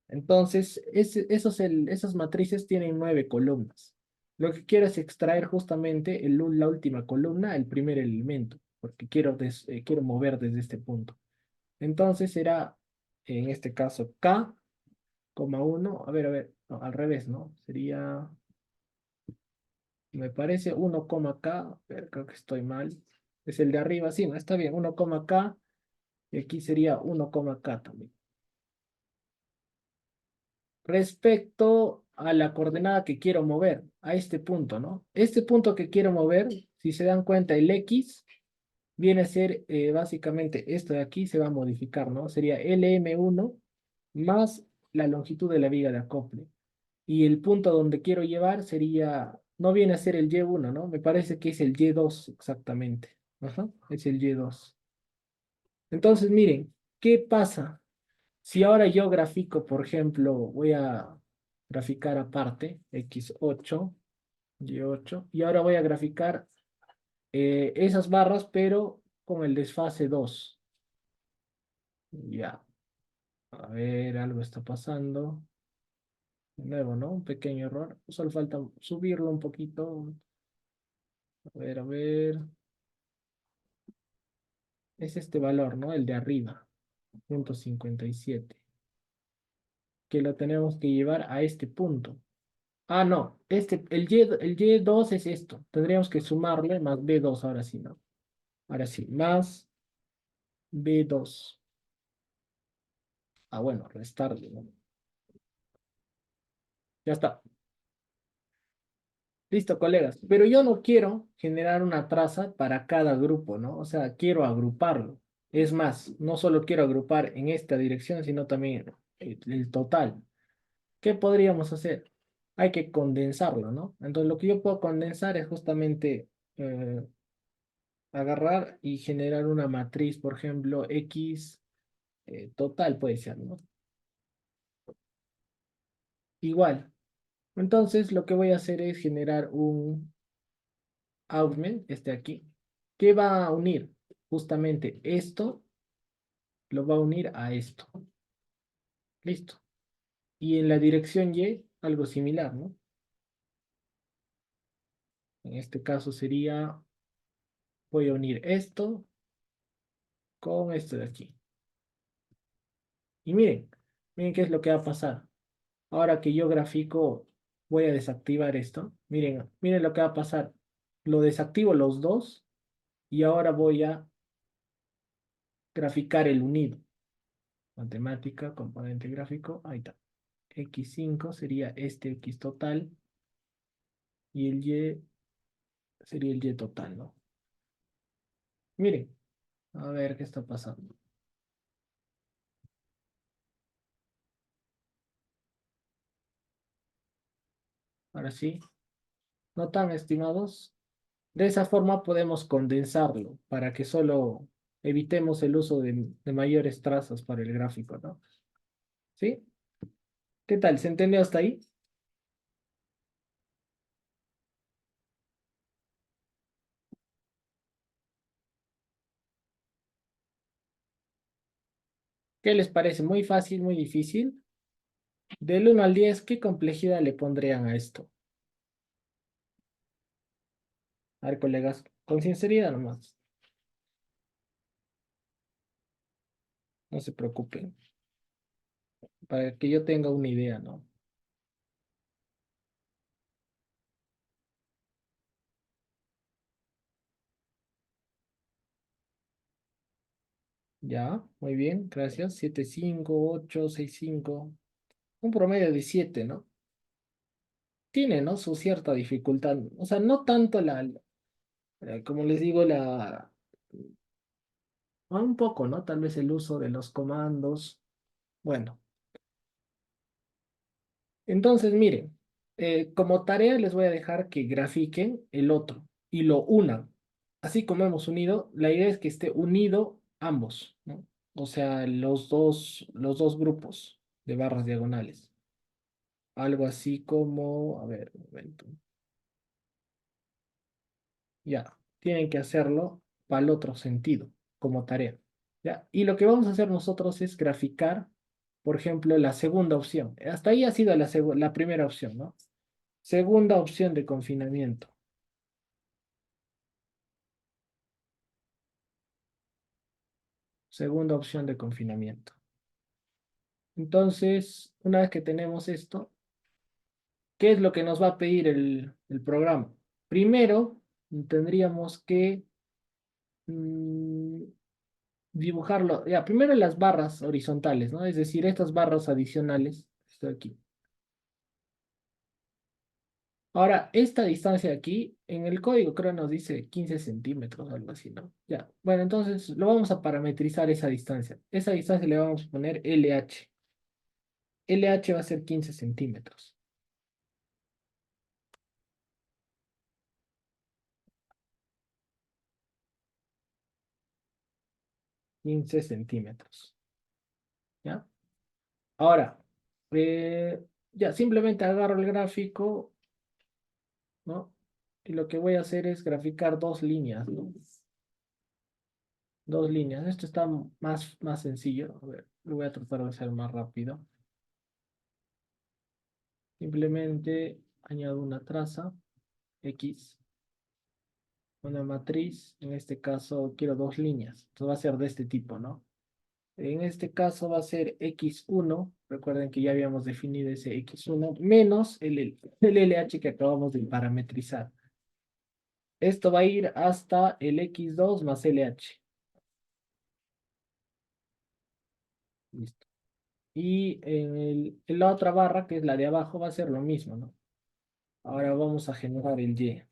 Entonces, esas matrices tienen 9 columnas. Lo que quiero es extraer justamente la última columna, el primer elemento, porque quiero mover desde este punto. Entonces será, en este caso, K, coma 1, a ver, no, al revés, ¿no? Sería, me parece 1, K, pero creo que estoy mal. Es el de arriba, sí, no, está bien, 1, K, y aquí sería 1, K también. Respecto a la coordenada que quiero mover, a este punto, ¿no? Este punto que quiero mover, si se dan cuenta, el X viene a ser básicamente esto de aquí se va a modificar, ¿no? Sería LM1 más la longitud de la viga de acople. Y el punto donde quiero llevar sería, no viene a ser el Y1, ¿no? Me parece que es el Y2 exactamente. Ajá, es el Y2. Entonces, miren, ¿qué pasa? Si ahora yo grafico, por ejemplo, voy a graficar aparte, X8, Y8, y ahora voy a graficar esas barras, pero con el desfase 2. Ya, a ver, algo está pasando. De nuevo, ¿no? Un pequeño error. Solo falta subirlo un poquito. A ver. Es este valor, ¿no? El de arriba, 0.57. Que lo tenemos que llevar a este punto. Ah, no. El Y2 es esto. Tendríamos que sumarle más B2 ahora sí, ¿no? Ahora sí, más B2. Ah, bueno, restarle, ¿no? Ya está. Listo, colegas. Pero yo no quiero generar una traza para cada grupo, ¿no? O sea, quiero agruparlo. Es más, no solo quiero agrupar en esta dirección, sino también el total. ¿Qué podríamos hacer? Hay que condensarlo, ¿no? Entonces, lo que yo puedo condensar es justamente agarrar y generar una matriz, por ejemplo, X total puede ser, ¿no? Igual. Entonces, lo que voy a hacer es generar un augment, este aquí, que va a unir justamente esto, lo va a unir a esto. Listo. Y en la dirección Y, algo similar, ¿no? En este caso sería, voy a unir esto con esto de aquí. Y miren qué es lo que va a pasar. Ahora que yo grafico, voy a desactivar esto. Miren lo que va a pasar. Lo desactivo los dos y ahora voy a graficar el unido. Matemática, componente gráfico, ahí está. X5 sería este X total y el Y sería el Y total, ¿no? Miren, a ver qué está pasando. Ahora sí, ¿notan, estimados? De esa forma podemos condensarlo para que solo evitemos el uso de mayores trazos para el gráfico, ¿no? ¿Sí? ¿Qué tal? ¿Se entendió hasta ahí? ¿Qué les parece? ¿Muy fácil, muy difícil? Del 1 al 10, ¿qué complejidad le pondrían a esto? A ver, colegas, con sinceridad nomás. No se preocupen. Para que yo tenga una idea, ¿no? Ya, muy bien, gracias. 7,5, 8, 6,5. Un promedio de 7, ¿no? Tiene, ¿no? Su cierta dificultad. O sea, no tanto como les digo, un poco, ¿no? Tal vez el uso de los comandos. Bueno, entonces miren, como tarea les voy a dejar que grafiquen el otro y lo unan. Así como hemos unido, la idea es que esté unido ambos, ¿no? O sea, los dos grupos de barras diagonales. Algo así como, a ver, un momento. Ya, tienen que hacerlo para el otro sentido, como tarea. ¿Ya? Y lo que vamos a hacer nosotros es graficar, por ejemplo, la segunda opción. Hasta ahí ha sido la primera opción, ¿no? Segunda opción de confinamiento. Segunda opción de confinamiento. Entonces, una vez que tenemos esto, ¿qué es lo que nos va a pedir el programa? Primero, tendríamos que mm, dibujarlo. Ya, primero las barras horizontales, ¿no? Es decir, estas barras adicionales. Esto de aquí. Ahora, esta distancia de aquí, en el código creo nos dice 15 centímetros, algo así, ¿no? Ya, bueno, entonces lo vamos a parametrizar esa distancia. Esa distancia le vamos a poner LH. LH va a ser 15 centímetros. 15 centímetros. ¿Ya? Ahora, ya simplemente agarro el gráfico, ¿no? Y lo que voy a hacer es graficar dos líneas, ¿no? Dos líneas. Esto está más sencillo. A ver, lo voy a tratar de hacer más rápido. Simplemente añado una traza, X, una matriz. En este caso quiero dos líneas. Entonces va a ser de este tipo, ¿no? En este caso va a ser X1. Recuerden que ya habíamos definido ese X1 menos el LH que acabamos de parametrizar. Esto va a ir hasta el X2 más LH. Listo. Y en la otra barra, que es la de abajo, va a ser lo mismo, ¿no? Ahora vamos a generar el Y.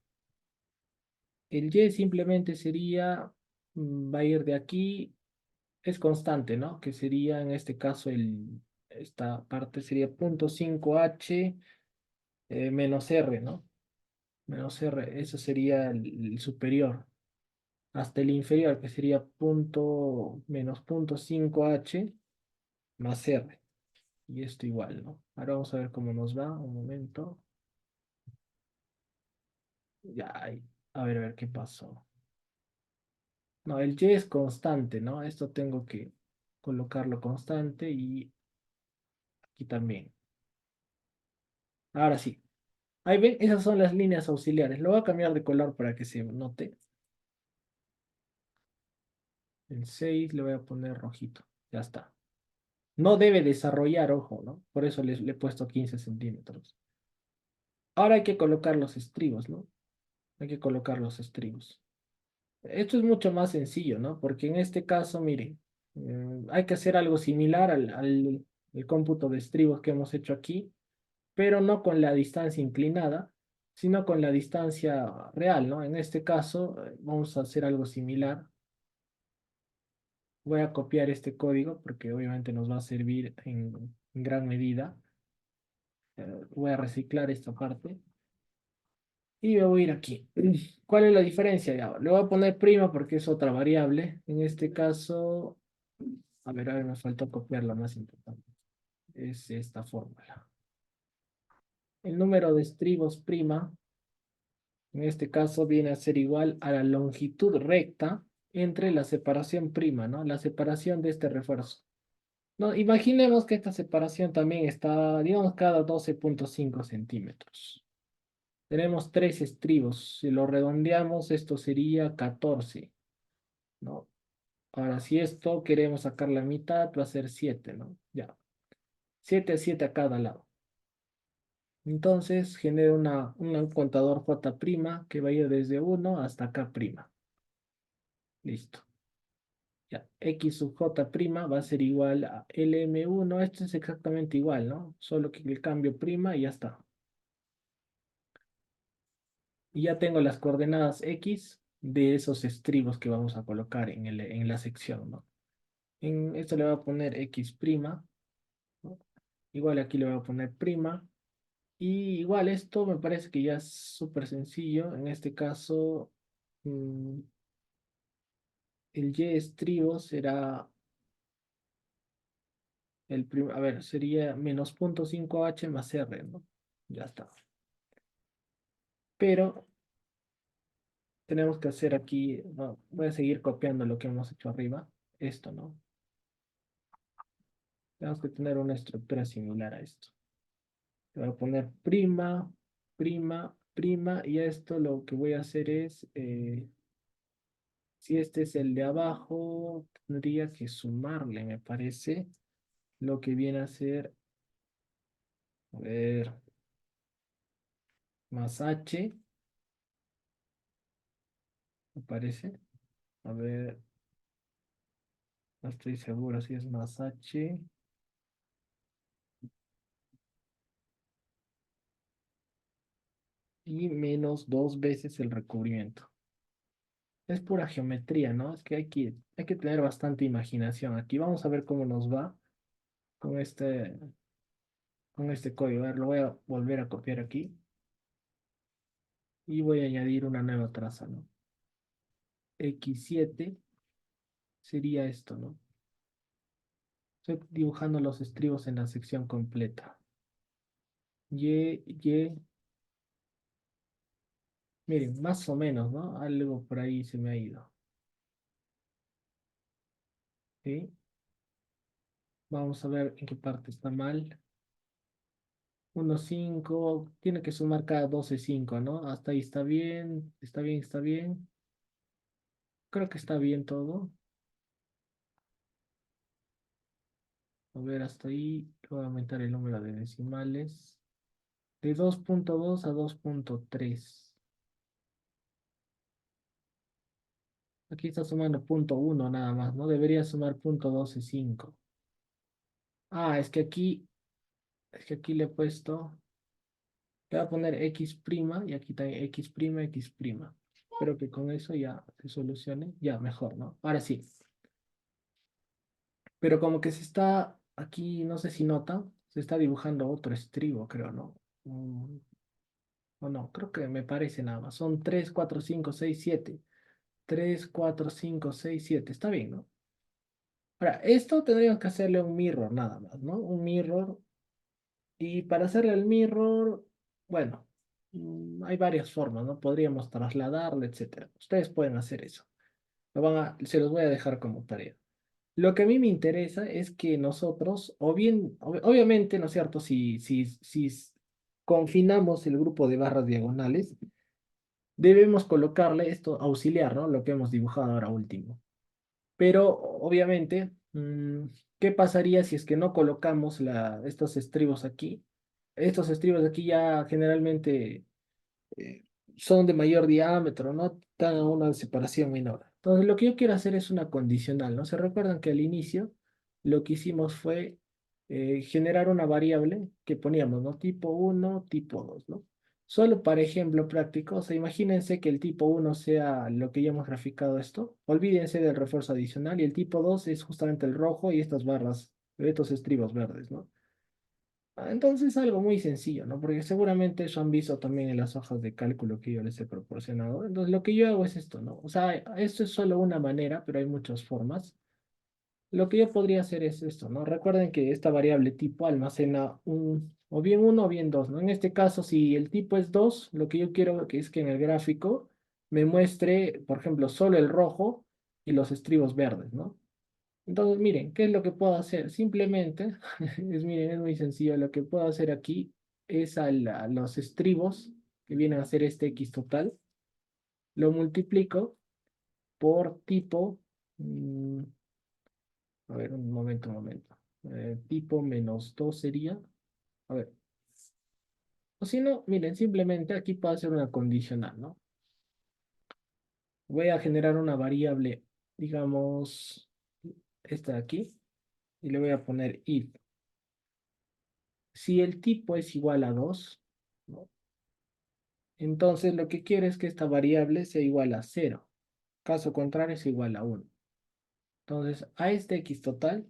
El Y simplemente sería, va a ir de aquí, es constante, ¿no? Que sería en este caso, esta parte sería 0.5H menos R, ¿no? Menos R, eso sería el superior. Hasta el inferior, que sería menos 0.5H más R. Y esto igual, ¿no? Ahora vamos a ver cómo nos va. Un momento. Ya, a ver qué pasó. No, el Y es constante, ¿no? Esto tengo que colocarlo constante y aquí también. Ahora sí. Ahí ven, esas son las líneas auxiliares. Lo voy a cambiar de color para que se note. El 6 le voy a poner rojito. Ya está. No debe desarrollar, ojo, ¿no? Por eso le he puesto 15 centímetros. Ahora hay que colocar los estribos, ¿no? Hay que colocar los estribos. Esto es mucho más sencillo, ¿no? Porque en este caso, mire, hay que hacer algo similar al cómputo de estribos que hemos hecho aquí, pero no con la distancia inclinada, sino con la distancia real, ¿no? En este caso, vamos a hacer algo similar. Voy a copiar este código porque obviamente nos va a servir en gran medida. Voy a reciclar esta parte y me voy a ir aquí. ¿Cuál es la diferencia? Ya, le voy a poner prima porque es otra variable. En este caso, a ver, me falta copiar la más importante. Es esta fórmula. El número de estribos prima, en este caso, viene a ser igual a la longitud recta entre la separación prima, ¿no? La separación de este refuerzo. No, imaginemos que esta separación también está, digamos, cada 12.5 centímetros. Tenemos tres estribos. Si lo redondeamos, esto sería 14, ¿no? Ahora, si esto queremos sacar la mitad, va a ser 7, ¿no? Ya. 7 a cada lado. Entonces, genera un contador J' que va a ir desde 1 hasta K'. Listo. Ya. X sub J' va a ser igual a LM1. Esto es exactamente igual, ¿no? Solo que el cambio prima y ya está. Y ya tengo las coordenadas X de esos estribos que vamos a colocar en la sección, ¿no? En esto le voy a poner X', ¿no? Igual aquí le voy a poner prima. Y igual esto me parece que ya es súper sencillo. En este caso, el Y estribo será a ver, sería menos 0.5H más R, ¿no? Ya está. Pero tenemos que hacer aquí, no, voy a seguir copiando lo que hemos hecho arriba. Esto, ¿no? Tenemos que tener una estructura similar a esto. Le voy a poner prima, prima, prima, y a esto lo que voy a hacer es, si este es el de abajo, tendría que sumarle, me parece, lo que viene a ser, a ver, más h, me parece. A ver, no estoy seguro si es más h. Y menos 2 veces el recubrimiento. Es pura geometría, ¿no? Es que hay que tener bastante imaginación. Aquí vamos a ver cómo nos va con este código. A ver, lo voy a volver a copiar aquí. Y voy a añadir una nueva traza, ¿no? X7 sería esto, ¿no? Estoy dibujando los estribos en la sección completa. Y, miren, más o menos, ¿no? Algo por ahí se me ha ido. ¿Sí? Vamos a ver en qué parte está mal. 1, 5, tiene que sumar cada 12 5, ¿no? Hasta ahí está bien, está bien, está bien. Creo que está bien todo. A ver, hasta ahí voy a aumentar el número de decimales. De 2.2 a 2.3. Aquí está sumando punto 1 nada más, ¿no? Debería sumar punto 12 5. Ah, es que aquí le he puesto, le voy a poner X' y aquí también X', X'. Espero que con eso ya se solucione. Ya, mejor, ¿no? Ahora sí. Pero como que se está, aquí no sé si nota, se está dibujando otro estribo, creo, ¿no? O no, creo que me parece nada más. Son 3 4 5 6 7. 3 4 5 6 7. Está bien, ¿no? Ahora, esto tendríamos que hacerle un mirror nada más, ¿no? Un mirror. Y para hacerle el mirror, bueno, hay varias formas, ¿no? Podríamos trasladarle, etcétera. Ustedes pueden hacer eso. Se los voy a dejar como tarea. Lo que a mí me interesa es que nosotros, o bien, obviamente, ¿no es cierto? Si confinamos el grupo de barras diagonales, debemos colocarle esto auxiliar, ¿no? Lo que hemos dibujado ahora último. Pero, obviamente, ¿qué pasaría si es que no colocamos estos estribos aquí? Estos estribos de aquí ya generalmente eh, son de mayor diámetro, ¿no? Dan una separación menor. Entonces, lo que yo quiero hacer es una condicional, ¿no? ¿Se recuerdan que al inicio lo que hicimos fue generar una variable que poníamos, ¿no? Tipo 1, tipo 2, ¿no? Solo para ejemplo práctico, o sea, imagínense que el tipo 1 sea lo que ya hemos graficado esto. Olvídense del refuerzo adicional y el tipo 2 es justamente el rojo y estas barras, estos estribos verdes, ¿no? Entonces algo muy sencillo, ¿no? Porque seguramente eso han visto también en las hojas de cálculo que yo les he proporcionado. Entonces lo que yo hago es esto, ¿no? O sea, esto es solo una manera, pero hay muchas formas. Lo que yo podría hacer es esto, ¿no? Recuerden que esta variable tipo almacena o bien uno o bien dos, ¿no? En este caso, si el tipo es 2, lo que yo quiero que es que en el gráfico me muestre, por ejemplo, solo el rojo y los estribos verdes, ¿no? Entonces, miren, ¿qué es lo que puedo hacer? Simplemente, miren, es muy sencillo. Lo que puedo hacer aquí es a los estribos, que vienen a ser este X total, lo multiplico por tipo, a ver, un momento, un momento. Tipo menos 2 sería, a ver, o si no, miren, simplemente aquí puedo hacer una condicional, ¿no? Voy a generar una variable, digamos, esta de aquí, y le voy a poner if. Si el tipo es igual a 2, ¿no? Entonces lo que quiero es que esta variable sea igual a 0. Caso contrario es igual a 1. Entonces a este x total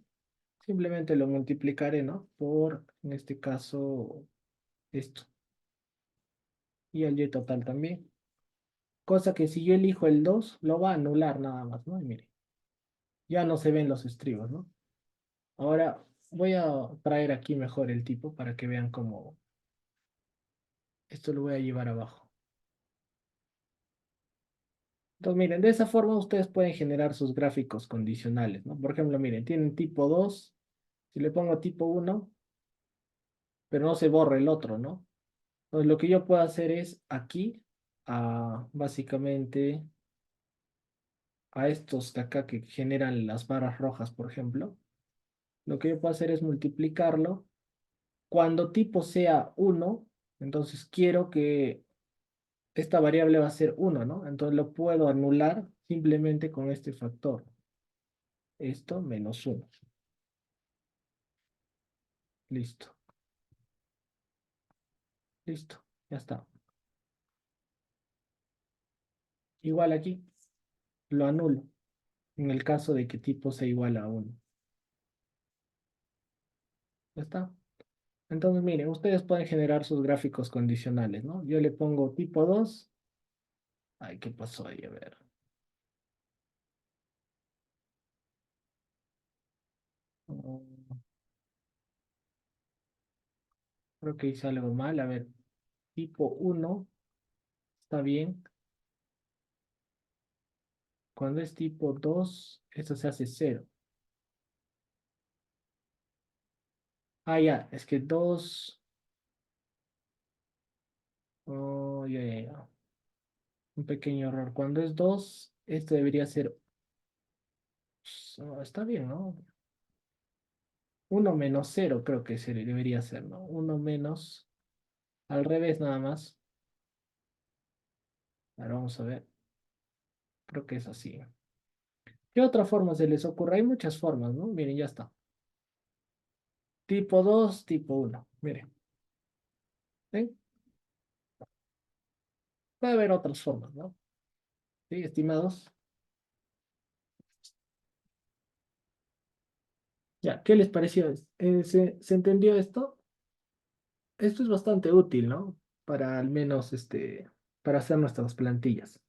simplemente lo multiplicaré, ¿no? Por, en este caso, esto. Y el y total también. Cosa que si yo elijo el 2, lo va a anular nada más, ¿no? Y mire, ya no se ven los estribos, ¿no? Ahora voy a traer aquí mejor el tipo para que vean cómo esto lo voy a llevar abajo. Entonces, miren, de esa forma ustedes pueden generar sus gráficos condicionales, ¿no? Por ejemplo, miren, tienen tipo 2, si le pongo tipo 1, pero no se borra el otro, ¿no? Entonces, lo que yo puedo hacer es aquí, básicamente, a estos de acá que generan las barras rojas, por ejemplo, lo que yo puedo hacer es multiplicarlo. Cuando tipo sea uno, entonces quiero que esta variable va a ser uno, ¿no? Entonces lo puedo anular simplemente con este factor. Esto menos uno. Listo. Listo. Ya está. Igual aquí, lo anulo en el caso de que tipo sea igual a uno. Ya está. Entonces, miren, ustedes pueden generar sus gráficos condicionales, ¿no? Yo le pongo tipo 2. Ay, ¿qué pasó ahí? A ver. Mm, Creo que hice algo mal. A ver, tipo 1 está bien. Cuando es tipo 2 esto se hace 0. Ah, ya, es que 2. Oh, ya, ya, ya. Un pequeño error. Cuando es 2 esto debería ser. Está bien, ¿no? Uno menos 0 creo que debería ser, ¿no? Uno menos. Al revés nada más. Ahora vamos a ver. Creo que es así. ¿Qué otra forma se les ocurre? Hay muchas formas, ¿no? Miren, ya está. Tipo 2 tipo uno. Miren. ¿Ven? Puede haber otras formas, ¿no? ¿Sí, estimados? Ya, ¿qué les pareció? ¿Se entendió esto? Esto es bastante útil, ¿no? Para al menos, para hacer nuestras plantillas.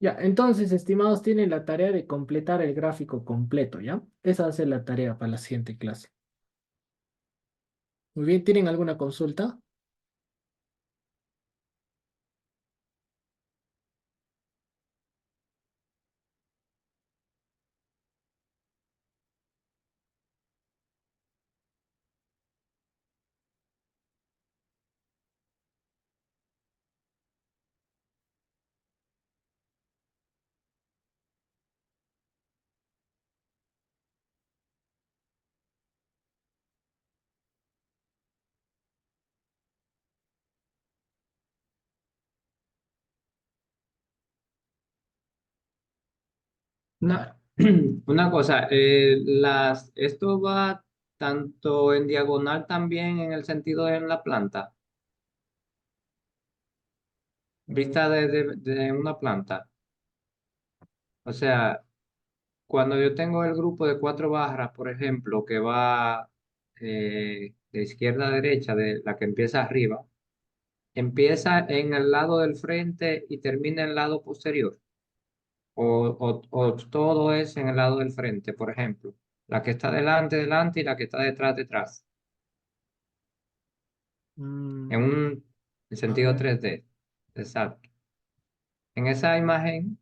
Ya, entonces, estimados, tienen la tarea de completar el gráfico completo, ¿ya? Esa va a ser la tarea para la siguiente clase. Muy bien, ¿tienen alguna consulta? Una, una cosa, esto va tanto en diagonal también en el sentido en la planta, Mm, vista de una planta. O sea, cuando yo tengo el grupo de cuatro barras, por ejemplo, que va de izquierda a derecha, de la que empieza arriba, empieza en el lado del frente y termina en el lado posterior. O todo es en el lado del frente, por ejemplo. La que está delante, delante y la que está detrás, detrás. En mm, un a sentido ver. 3D. Exacto. En esa imagen,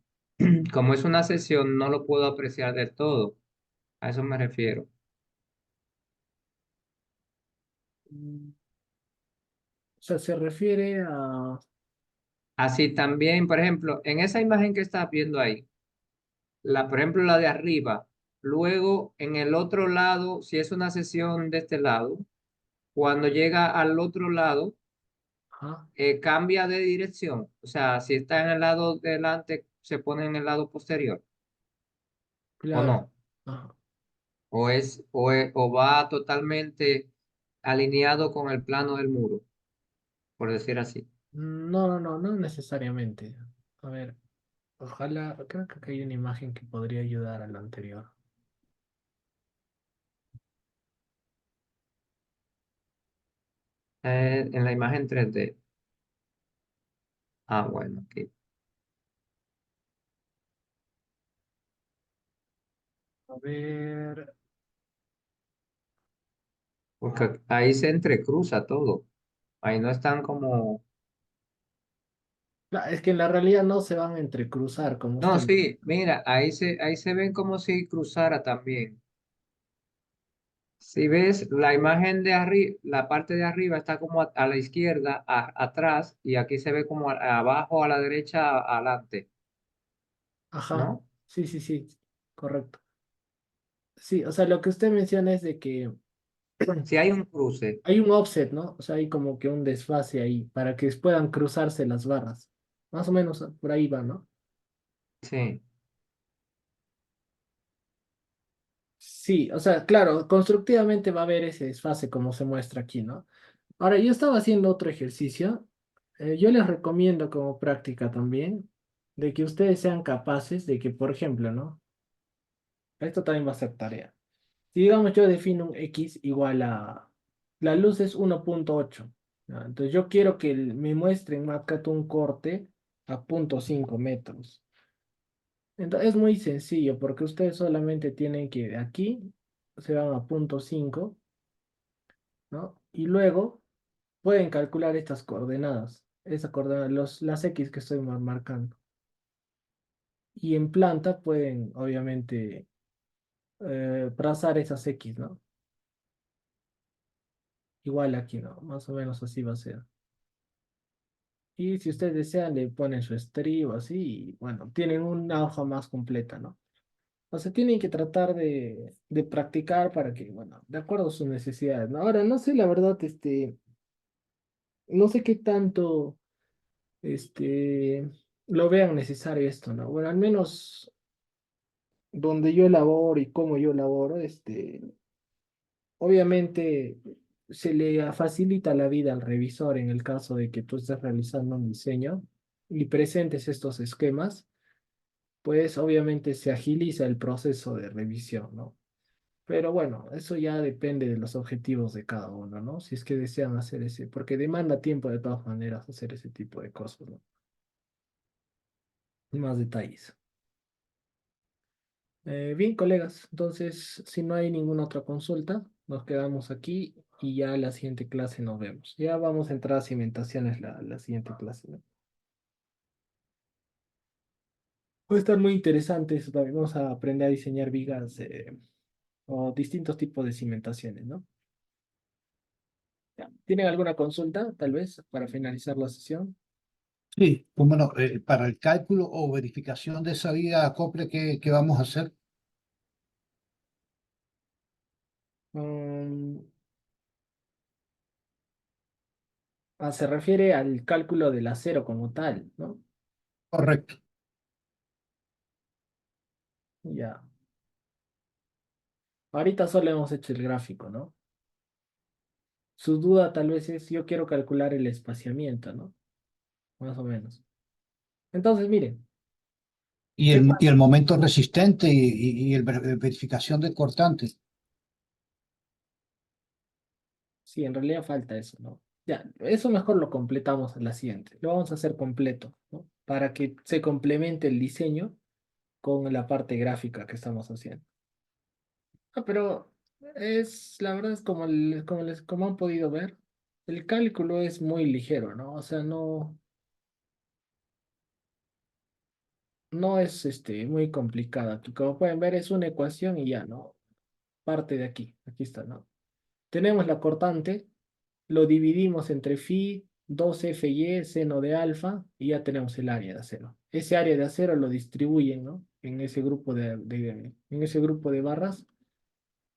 como es una sesión, no lo puedo apreciar del todo. A eso me refiero. mm, O sea, se refiere a... Así también, por ejemplo, en esa imagen que estás viendo ahí, por ejemplo, la de arriba, luego en el otro lado, si es una sesión de este lado, cuando llega al otro lado, Ajá, cambia de dirección. O sea, si está en el lado delante, se pone en el lado posterior, ¿o claro. no? Ajá. O va totalmente alineado con el plano del muro, por decir así. No, no, no, no necesariamente. A ver, ojalá, creo que acá hay una imagen que podría ayudar a la anterior. En la imagen 3D. Ah, bueno, ok. A ver. Porque ahí se entrecruza todo. Ahí no están como... Es que en la realidad no se van a entrecruzar, como No, usted. sí, mira, ahí se ven como si cruzara también. Si ves la imagen de arriba, la parte de arriba está como a la izquierda, atrás, y aquí se ve como abajo, a la derecha, adelante, Ajá, ¿no? sí, sí, sí, correcto. Sí, o sea, lo que usted menciona es de que Si hay un cruce, hay un offset, ¿no? O sea, hay como que un desfase ahí para que puedan cruzarse las barras. Más o menos por ahí va, ¿no? sí. Sí, o sea, claro, constructivamente va a haber ese desfase como se muestra aquí, ¿no? Ahora, yo estaba haciendo otro ejercicio. Yo les recomiendo como práctica también de que ustedes sean capaces de que, por ejemplo, ¿no? Esto también va a ser tarea. Si digamos yo defino un X igual a... La luz es 1.8. ¿Ya? Entonces yo quiero que me muestren marcado un corte a 0.5 metros. Entonces es muy sencillo porque ustedes solamente tienen que de aquí se van a 0.5, ¿no? Y luego pueden calcular estas coordenadas. Esas coordenadas, las X que estoy marcando. Y en planta pueden, obviamente, trazar esas X, ¿no? Igual aquí, ¿no? Más o menos así va a ser. Y si ustedes desean, le ponen su estribo así, y bueno, tienen una hoja más completa, ¿no? O sea, tienen que tratar de practicar para que, bueno, de acuerdo a sus necesidades, ¿no? Ahora, no sé, la verdad, no sé qué tanto, lo vean necesario esto, ¿no? Bueno, al menos donde yo elaboro y cómo yo elaboro, obviamente se le facilita la vida al revisor en el caso de que tú estés realizando un diseño y presentes estos esquemas, pues obviamente se agiliza el proceso de revisión, ¿no? Pero bueno, eso ya depende de los objetivos de cada uno, ¿no? Si es que desean hacer ese, porque demanda tiempo de todas maneras hacer ese tipo de cosas, ¿no? Más detalles. Bien, colegas, entonces, si no hay ninguna otra consulta, nos quedamos aquí y ya en la siguiente clase nos vemos. Ya vamos a entrar a cimentaciones la siguiente clase, ¿no? Va a estar muy interesante eso también. Vamos a aprender a diseñar vigas o distintos tipos de cimentaciones, ¿no? Ya. ¿Tienen alguna consulta, tal vez, para finalizar la sesión? Sí, pues bueno, para el cálculo o verificación de esa vía acople que vamos a hacer, Mm, se refiere al cálculo del acero como tal, ¿no? correcto. Ya. Ahorita solo hemos hecho el gráfico, ¿no? Su duda tal vez es, yo quiero calcular el espaciamiento, ¿no? Más o menos. Entonces, miren, ¿qué Y el pasa? momento resistente y el verificación de cortantes. Sí, en realidad falta eso, ¿no? Ya, eso mejor lo completamos en la siguiente. Lo vamos a hacer completo, ¿no? Para que se complemente el diseño con la parte gráfica que estamos haciendo. Ah, pero la verdad es como han podido ver, el cálculo es muy ligero, ¿no? O sea, no es muy complicada. Aquí, como pueden ver, es una ecuación y ya, ¿no? Parte de aquí está, ¿no? Tenemos la cortante, lo dividimos entre phi, 2FY, seno de alfa, y ya tenemos el área de acero. Ese área de acero lo distribuyen, ¿no? En ese grupo en ese grupo de barras.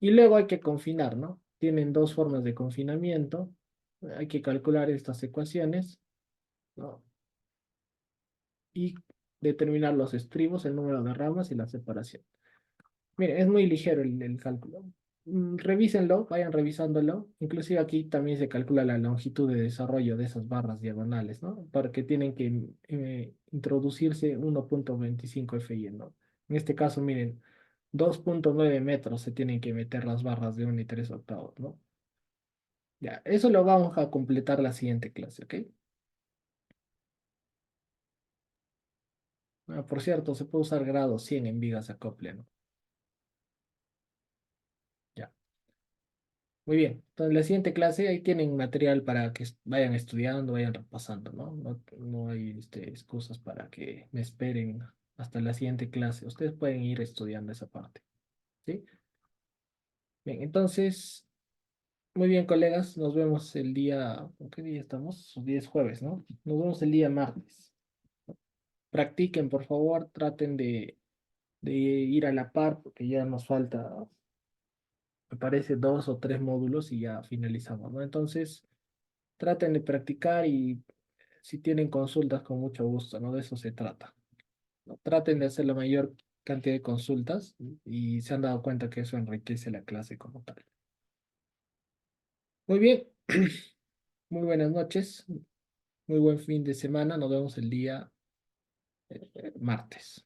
Y luego hay que confinar, ¿no? Tienen dos formas de confinamiento. Hay que calcular estas ecuaciones, ¿no? Y determinar los estribos, el número de ramas y la separación. Mire, es muy ligero el cálculo. Revísenlo, vayan revisándolo. Inclusive aquí también se calcula la longitud de desarrollo de esas barras diagonales, ¿no? Porque tienen que introducirse 1.25 FI, ¿no? En este caso, miren, 2.9 metros se tienen que meter las barras de 1 y 3/8, ¿no? Ya, eso lo vamos a completar la siguiente clase, ¿ok? Ah, por cierto, se puede usar grado 100 en vigas de acople, ¿no? Ya. Muy bien. Entonces, la siguiente clase, ahí tienen material para que vayan estudiando, vayan repasando, ¿no? No hay excusas para que me esperen hasta la siguiente clase. Ustedes pueden ir estudiando esa parte, ¿sí? Bien, entonces, muy bien, colegas, nos vemos el día, ¿qué día estamos? Hoy día es jueves, ¿no? Nos vemos el día martes. Practiquen, por favor, traten de ir a la par, porque ya nos falta, me parece, 2 o 3 módulos y ya finalizamos, ¿no? Entonces, traten de practicar y si tienen consultas, con mucho gusto, ¿no? De eso se trata, ¿no? Traten de hacer la mayor cantidad de consultas y se han dado cuenta que eso enriquece la clase como tal. Muy bien, muy buenas noches, muy buen fin de semana, nos vemos el día martes.